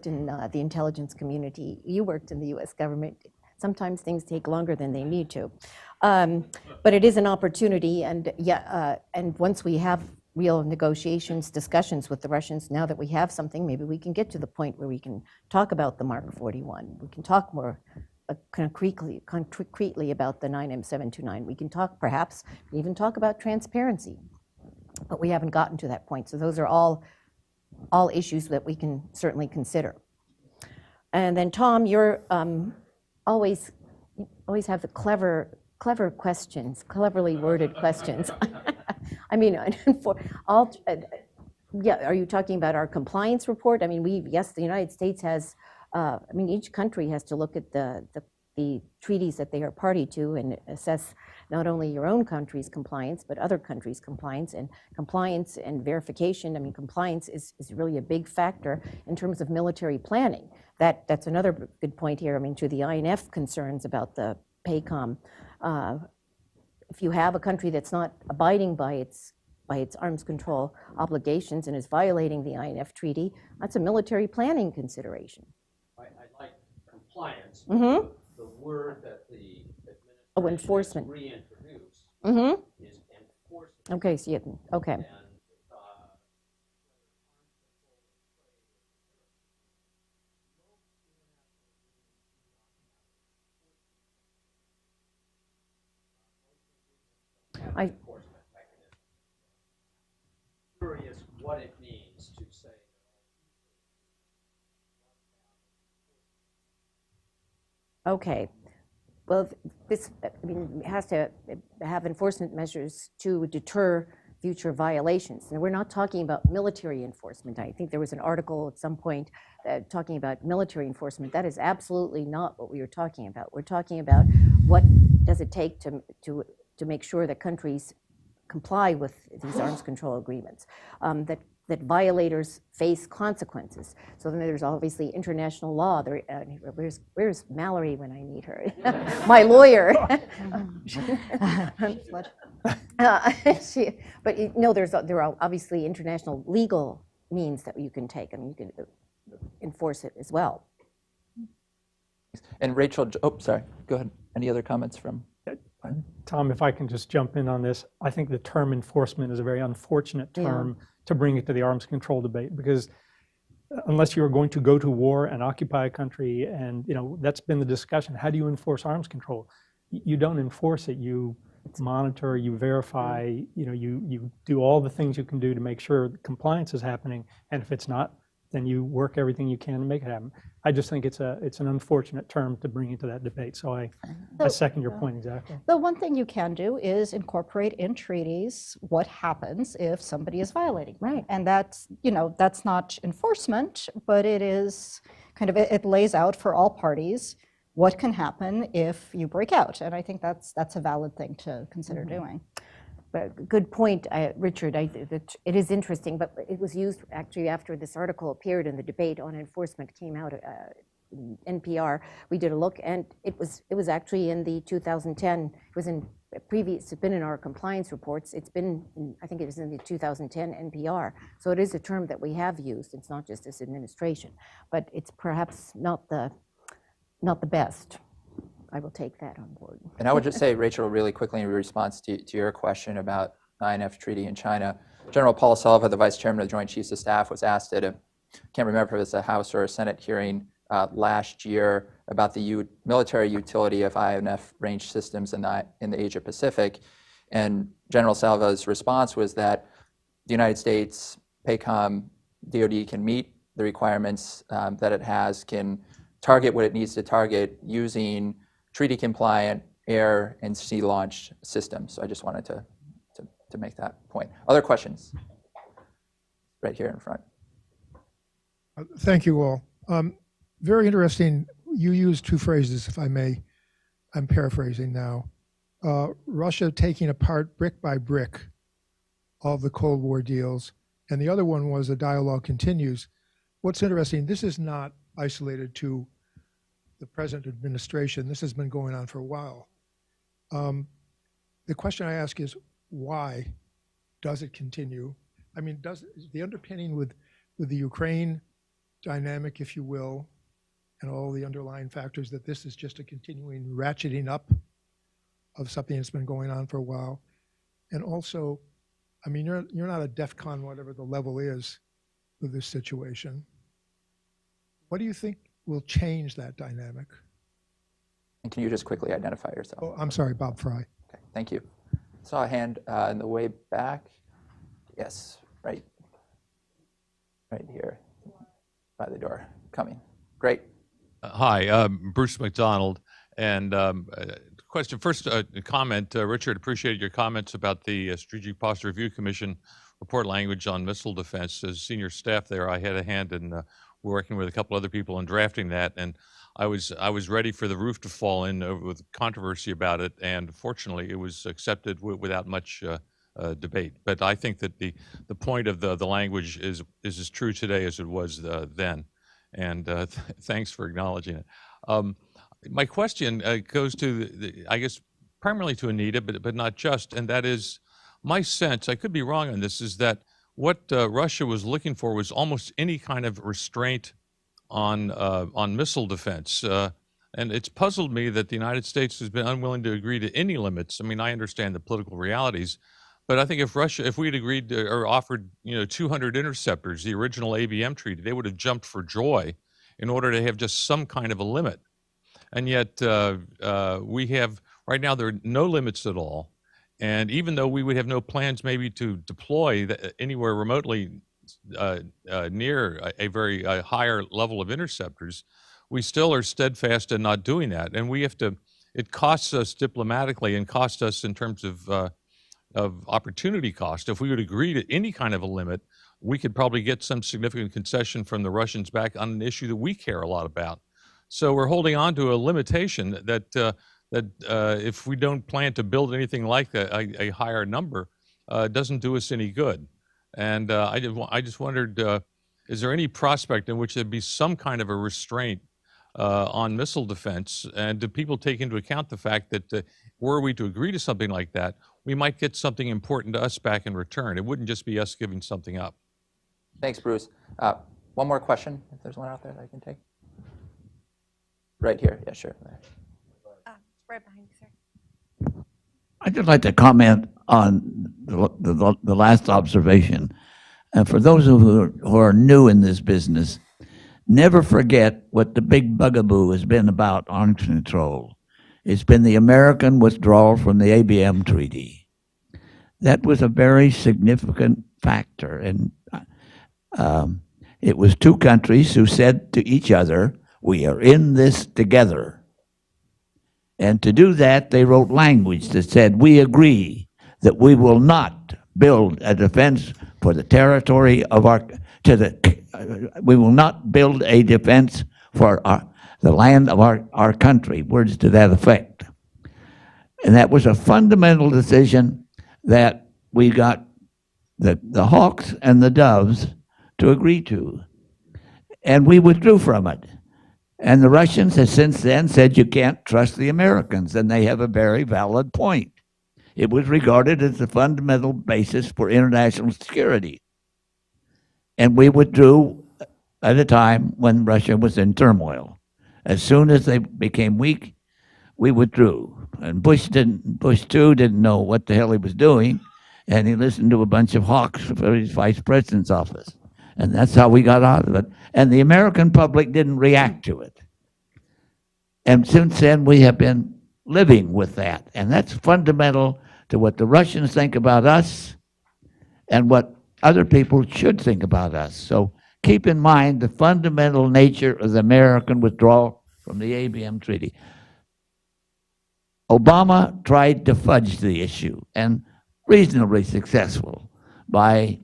in the intelligence community. You worked in the U.S. government. Sometimes things take longer than they need to, but it is an opportunity. And and once we have real negotiations, discussions with the Russians, now that we have something, maybe we can get to the point where we can talk about the Mark 41. We can talk more concretely about the 9M729. We can talk, perhaps, even talk about transparency. But we haven't gotten to that point. So those are all issues that we can certainly consider. And then Tom, you're always have the clever questions, cleverly worded questions. I mean, yeah, are you talking about our compliance report? I mean, yes, the United States has, I mean, each country has to look at the treaties that they are party to and assess not only your own country's compliance, but other countries' compliance. And compliance and verification, I mean, compliance is really a big factor in terms of military planning. That's another good point here. I mean, to the INF concerns about the PACOM, if you have a country that's not abiding by its arms control obligations and is violating the INF treaty, that's a military planning consideration. I like compliance. Mm-hmm. The word that the enforcement reintroduced is enforcement. Okay, so okay. And, enforcement mechanism. Curious what it means to say. Okay. Well, this, I mean, has to have enforcement measures to deter future violations. And we're not talking about military enforcement. I think there was an article at some point talking about military enforcement. That is absolutely not what we were talking about. We're talking about what does it take to make sure that countries comply with these arms control agreements, that violators face consequences. So then there's obviously international law. Where's Mallory when I need her? My lawyer. There are obviously international legal means that you can take. I mean, you can enforce it as well. And Rachel, oh, sorry, go ahead. Any other comments from? Tom, if I can just jump in on this, I think the term enforcement is a very unfortunate term to bring it to the arms control debate, because unless you're going to go to war and occupy a country, and that's been the discussion, how do you enforce arms control? You don't enforce it, you monitor, you verify, you do all the things you can do to make sure that compliance is happening, and if it's not, then you work everything you can to make it happen. I just think it's an unfortunate term to bring into that debate. So I second your point exactly. The one thing you can do is incorporate in treaties what happens if somebody is violating. Right. And that's, that's not enforcement, but it is kind of, it lays out for all parties what can happen if you break out. And I think that's a valid thing to consider doing. But good point, Richard. It is interesting, but it was used actually after this article appeared in the debate on enforcement came out. NPR. We did a look, and it was actually in the 2010. It was in previous. It's been in our compliance reports. It's been, I think it was in the 2010 NPR. So it is a term that we have used. It's not just this administration, but it's perhaps not the best. I will take that on board. And I would just say, Rachel, really quickly in response to your question about INF Treaty in China, General Paul Sullivan, the Vice Chairman of the Joint Chiefs of Staff, was asked at can't remember if it was a House or a Senate hearing last year about the military utility of INF range systems in the Asia Pacific. And General Salva's response was that the United States, PACOM, DoD can meet the requirements that it has, can target what it needs to target using treaty-compliant air and sea-launched systems. So I just wanted to make that point. Other questions? Right here in front. Thank you all. Very interesting. You used two phrases, if I may. I'm paraphrasing now. Russia taking apart brick by brick all the Cold War deals, and the other one was the dialogue continues. What's interesting, this is not isolated to the present administration. This has been going on for a while. The question I ask is, why does it continue? I mean, does the underpinning with the Ukraine dynamic, if you will, and all the underlying factors that this is just a continuing ratcheting up of something that's been going on for a while? And also, I mean, you're not a DEFCON, whatever the level is with this situation. What do you think will change that dynamic? And can you just quickly identify yourself? Oh, I'm sorry, Bob Fry. Okay, thank you. Saw a hand in the way back. Yes, right here by the door. Coming. Great. Hi, Bruce McDonald. And question first, a comment. Richard, appreciated your comments about the Strategic Posture Review Commission report language on missile defense. As senior staff there, I had a hand in working with a couple other people in drafting that, and I was ready for the roof to fall in with controversy about it, and fortunately it was accepted without much debate. But I think that the point of the language is as true today as it was then, and thanks for acknowledging it. My question goes to, I guess, primarily to Anita, but not just, and that is, my sense, I could be wrong on this, is that what Russia was looking for was almost any kind of restraint on missile defense. And it's puzzled me that the United States has been unwilling to agree to any limits. I mean, I understand the political realities, but I think if we had agreed to, or offered, 200 interceptors, the original ABM Treaty, they would have jumped for joy in order to have just some kind of a limit. And yet we have, right now, there are no limits at all. And even though we would have no plans maybe to deploy anywhere remotely near a very higher level of interceptors, we still are steadfast in not doing that. And we have to, it costs us diplomatically and costs us in terms of opportunity cost. If we would agree to any kind of a limit, we could probably get some significant concession from the Russians back on an issue that we care a lot about. So we're holding on to a limitation that if we don't plan to build anything like a higher number, doesn't do us any good. And I just wondered, is there any prospect in which there'd be some kind of a restraint on missile defense? And do people take into account the fact that were we to agree to something like that, we might get something important to us back in return? It wouldn't just be us giving something up. Thanks, Bruce. One more question, if there's one out there that I can take. Right here, yeah, sure. Right behind you, sir. I'd just like to comment on the last observation. For those who are new in this business, never forget what the big bugaboo has been about arms control. It's been the American withdrawal from the Abm Treaty. That was a very significant factor, and It was two countries who said to each other, we are in this together. And to do that, they wrote language that said, we agree that we will not build a defense for the territory of we will not build a defense for the land of our country, words to that effect. And that was a fundamental decision that we got the hawks and the doves to agree to. And we withdrew from it. And the Russians have since then said you can't trust the Americans, and they have a very valid point. It was regarded as the fundamental basis for international security. And we withdrew at a time when Russia was in turmoil. As soon as they became weak, we withdrew. And Bush too didn't know what the hell he was doing, and he listened to a bunch of hawks for his vice president's office. And that's how we got out of it. And the American public didn't react to it. And since then, we have been living with that. And that's fundamental to what the Russians think about us and what other people should think about us. So keep in mind the fundamental nature of the American withdrawal from the Abm Treaty. Obama tried to fudge the issue, and reasonably successful, by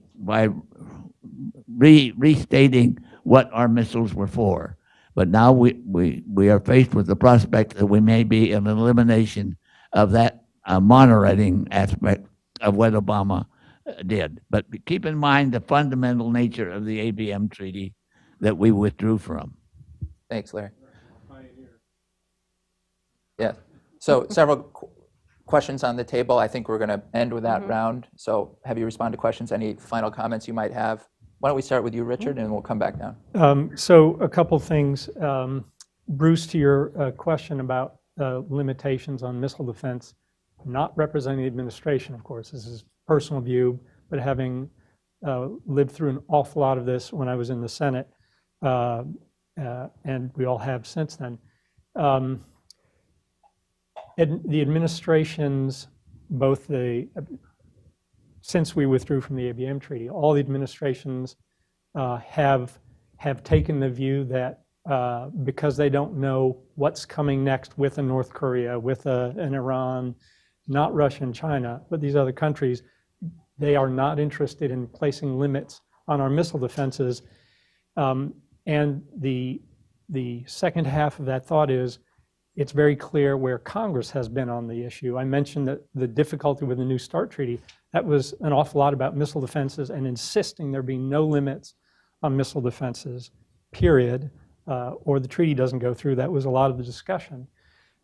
restating what our missiles were for. But now we are faced with the prospect that we may be an elimination of that moderating aspect of what Obama did. But keep in mind the fundamental nature of the Abm Treaty that we withdrew from. Thanks, Larry. Yeah. So several questions on the table. I think we're going to end with that round. So have you respond to questions? Any final comments you might have? Why don't we start with you, Richard, and we'll come back down. So a couple things. Bruce, to your question about limitations on missile defense, not representing the administration, of course. This is personal view, but having lived through an awful lot of this when I was in the Senate, and we all have since then. The administrations, since we withdrew from the Abm Treaty, all the administrations have taken the view that because they don't know what's coming next with a North Korea, with an Iran, not Russia and China, but these other countries, they are not interested in placing limits on our missile defenses. And the second half of that thought is, it's very clear where Congress has been on the issue. I mentioned that the difficulty with the New START treaty, that was an awful lot about missile defenses and insisting there be no limits on missile defenses, period, or the treaty doesn't go through. That was a lot of the discussion.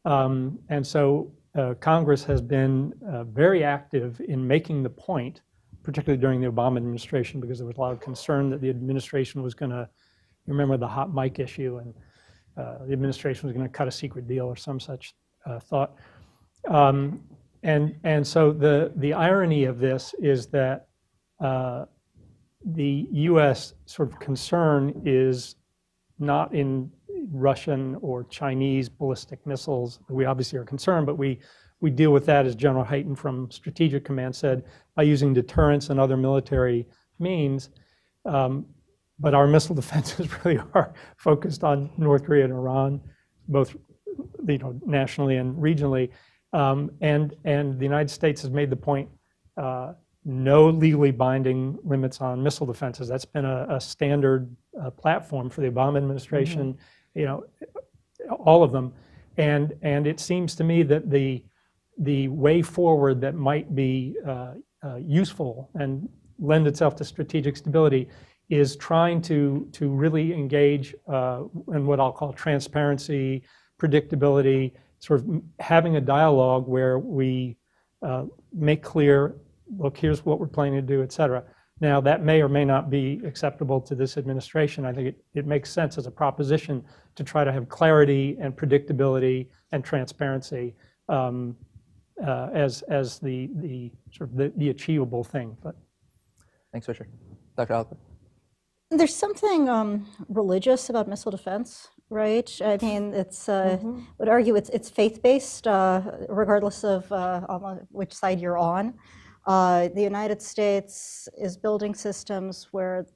And so Congress has been very active in making the point, particularly during the Obama administration, because there was a lot of concern that the administration was going to, you remember the hot mic issue, and the administration was going to cut a secret deal or some such thought. And so the irony of this is that the U.S. sort of concern is not in Russian or Chinese ballistic missiles. We obviously are concerned, but we deal with that, as General Hayton from Strategic Command said, by using deterrence and other military means. But our missile defenses really are focused on North Korea and Iran, both nationally and regionally. And the United States has made the point, no legally binding limits on missile defenses. That's been a standard platform for the Obama administration, all of them. And it seems to me that the way forward that might be useful and lend itself to strategic stability is trying to really engage in what I'll call transparency, predictability, sort of having a dialogue where we make clear, look, here's what we're planning to do, et cetera. Now, that may or may not be acceptable to this administration. I think it makes sense as a proposition to try to have clarity and predictability and transparency as the sort of the achievable thing. But thanks, Richard. Dr. Oliker. There's something religious about missile defense, right? I mean, it's would argue it's faith-based, regardless of which side you're on. The United States is building systems where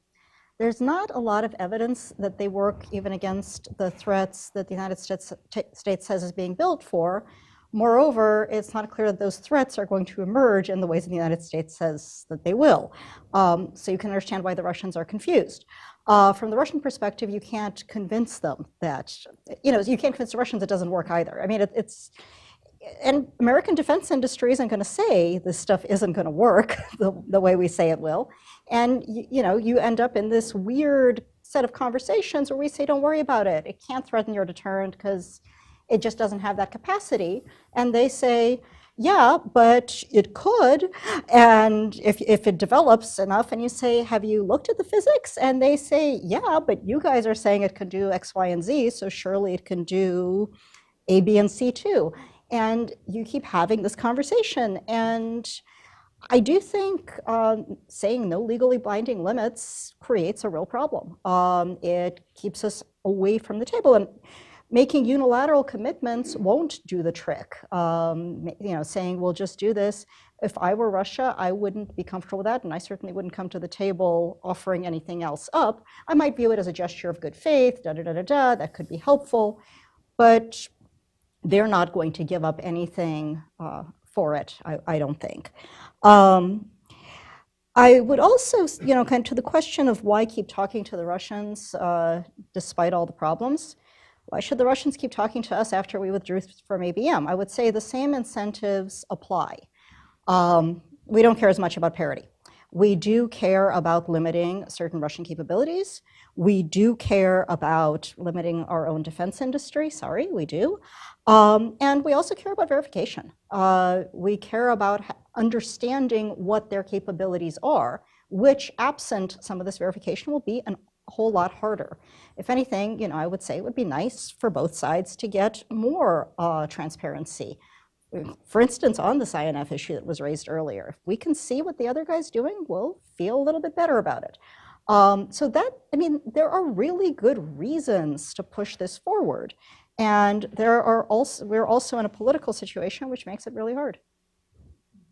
There's not a lot of evidence that they work even against the threats that the United States says is being built for. Moreover, it's not clear that those threats are going to emerge in the ways that the United States says that they will. So you can understand why the Russians are confused. From the Russian perspective, you can't convince them that, you can't convince the Russians it doesn't work either. I mean, and American defense industry isn't going to say this stuff isn't going to work the way we say it will. And you end up in this weird set of conversations where we say, don't worry about it. It can't threaten your deterrent because it just doesn't have that capacity. And they say, yeah, but it could. And if it develops enough, and you say, have you looked at the physics? And they say, yeah, but you guys are saying it can do X, Y, and Z, so surely it can do A, B, and C too. And you keep having this conversation. And I do think saying no legally binding limits creates a real problem. It keeps us away from the table. And making unilateral commitments won't do the trick. Saying we'll just do this. If I were Russia, I wouldn't be comfortable with that, and I certainly wouldn't come to the table offering anything else up. I might view it as a gesture of good faith, that could be helpful, but they're not going to give up anything for it, I don't think. I would also, kind of to the question of why keep talking to the Russians despite all the problems. Why should the Russians keep talking to us after we withdrew from ABM? I would say the same incentives apply. We don't care as much about parity. We do care about limiting certain Russian capabilities. We do care about limiting our own defense industry. Sorry, we do. And we also care about verification. We care about understanding what their capabilities are, which, absent some of this verification, will be a whole lot harder. If anything, I would say it would be nice for both sides to get more transparency. For instance, on this INF issue that was raised earlier, if we can see what the other guy's doing, we'll feel a little bit better about it. So there are really good reasons to push this forward. And we're also in a political situation which makes it really hard.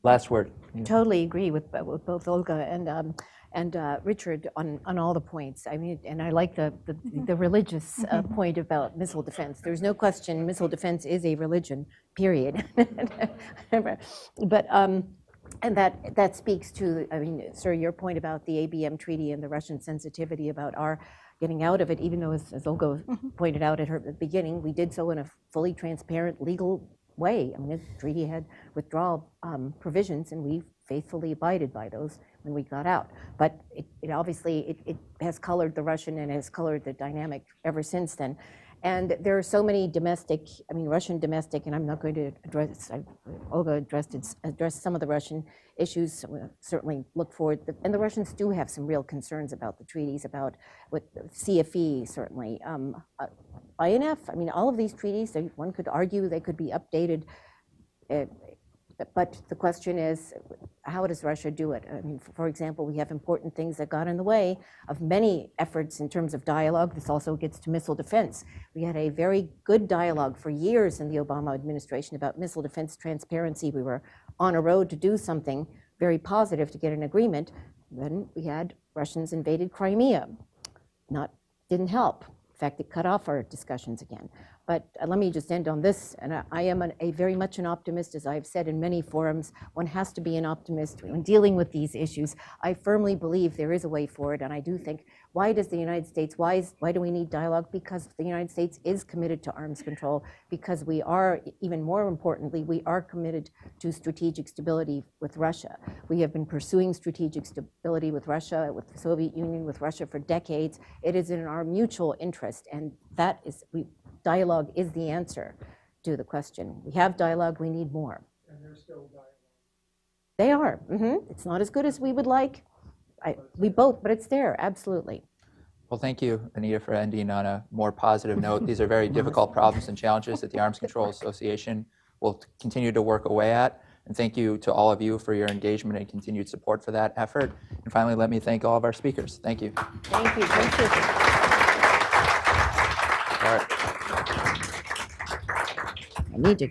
Last word. Totally agree with both Olga and Richard on all the points. I mean, and I like the religious point about missile defense. There's no question missile defense is a religion, period. But and that speaks to, sir, your point about the Abm Treaty and the Russian sensitivity about our getting out of it, even though, as Olga pointed out at the beginning, we did so in a fully transparent, legal way. The treaty had withdrawal provisions, and we faithfully abided by those when we got out. But it obviously has colored the Russian and has colored the dynamic ever since then. And there are so many Russian domestic, and I'm not going to address, Olga addressed some of the Russian issues. We'll certainly look forward, and the Russians do have some real concerns about the treaties, with CFE, certainly. INF, all of these treaties, one could argue they could be updated, but the question is, how does Russia do it? For example, we have important things that got in the way of many efforts in terms of dialogue. This also gets to missile defense. We had a very good dialogue for years in the Obama administration about missile defense transparency. We were on a road to do something very positive to get an agreement. Then we had Russians invaded Crimea. Didn't help. In fact, it cut off our discussions again. But let me just end on this, and I am very much an optimist, as I've said in many forums. One has to be an optimist when dealing with these issues. I firmly believe there is a way forward, and I do think, why does the United States, why do we need dialogue? Because the United States is committed to arms control, because we are, even more importantly, we are committed to strategic stability with Russia. We have been pursuing strategic stability with Russia, with the Soviet Union, with Russia for decades. It is in our mutual interest, and dialogue is the answer to the question. We have dialogue, we need more. And there's still dialogue. They are. It's not as good as we would like. But it's there, absolutely. Well, thank you, Anita, for ending on a more positive note. These are very difficult problems and challenges that the Arms Control Association will continue to work away at. And thank you to all of you for your engagement and continued support for that effort. And finally, let me thank all of our speakers. Thank you. Thank you. Thank you. All right. I need to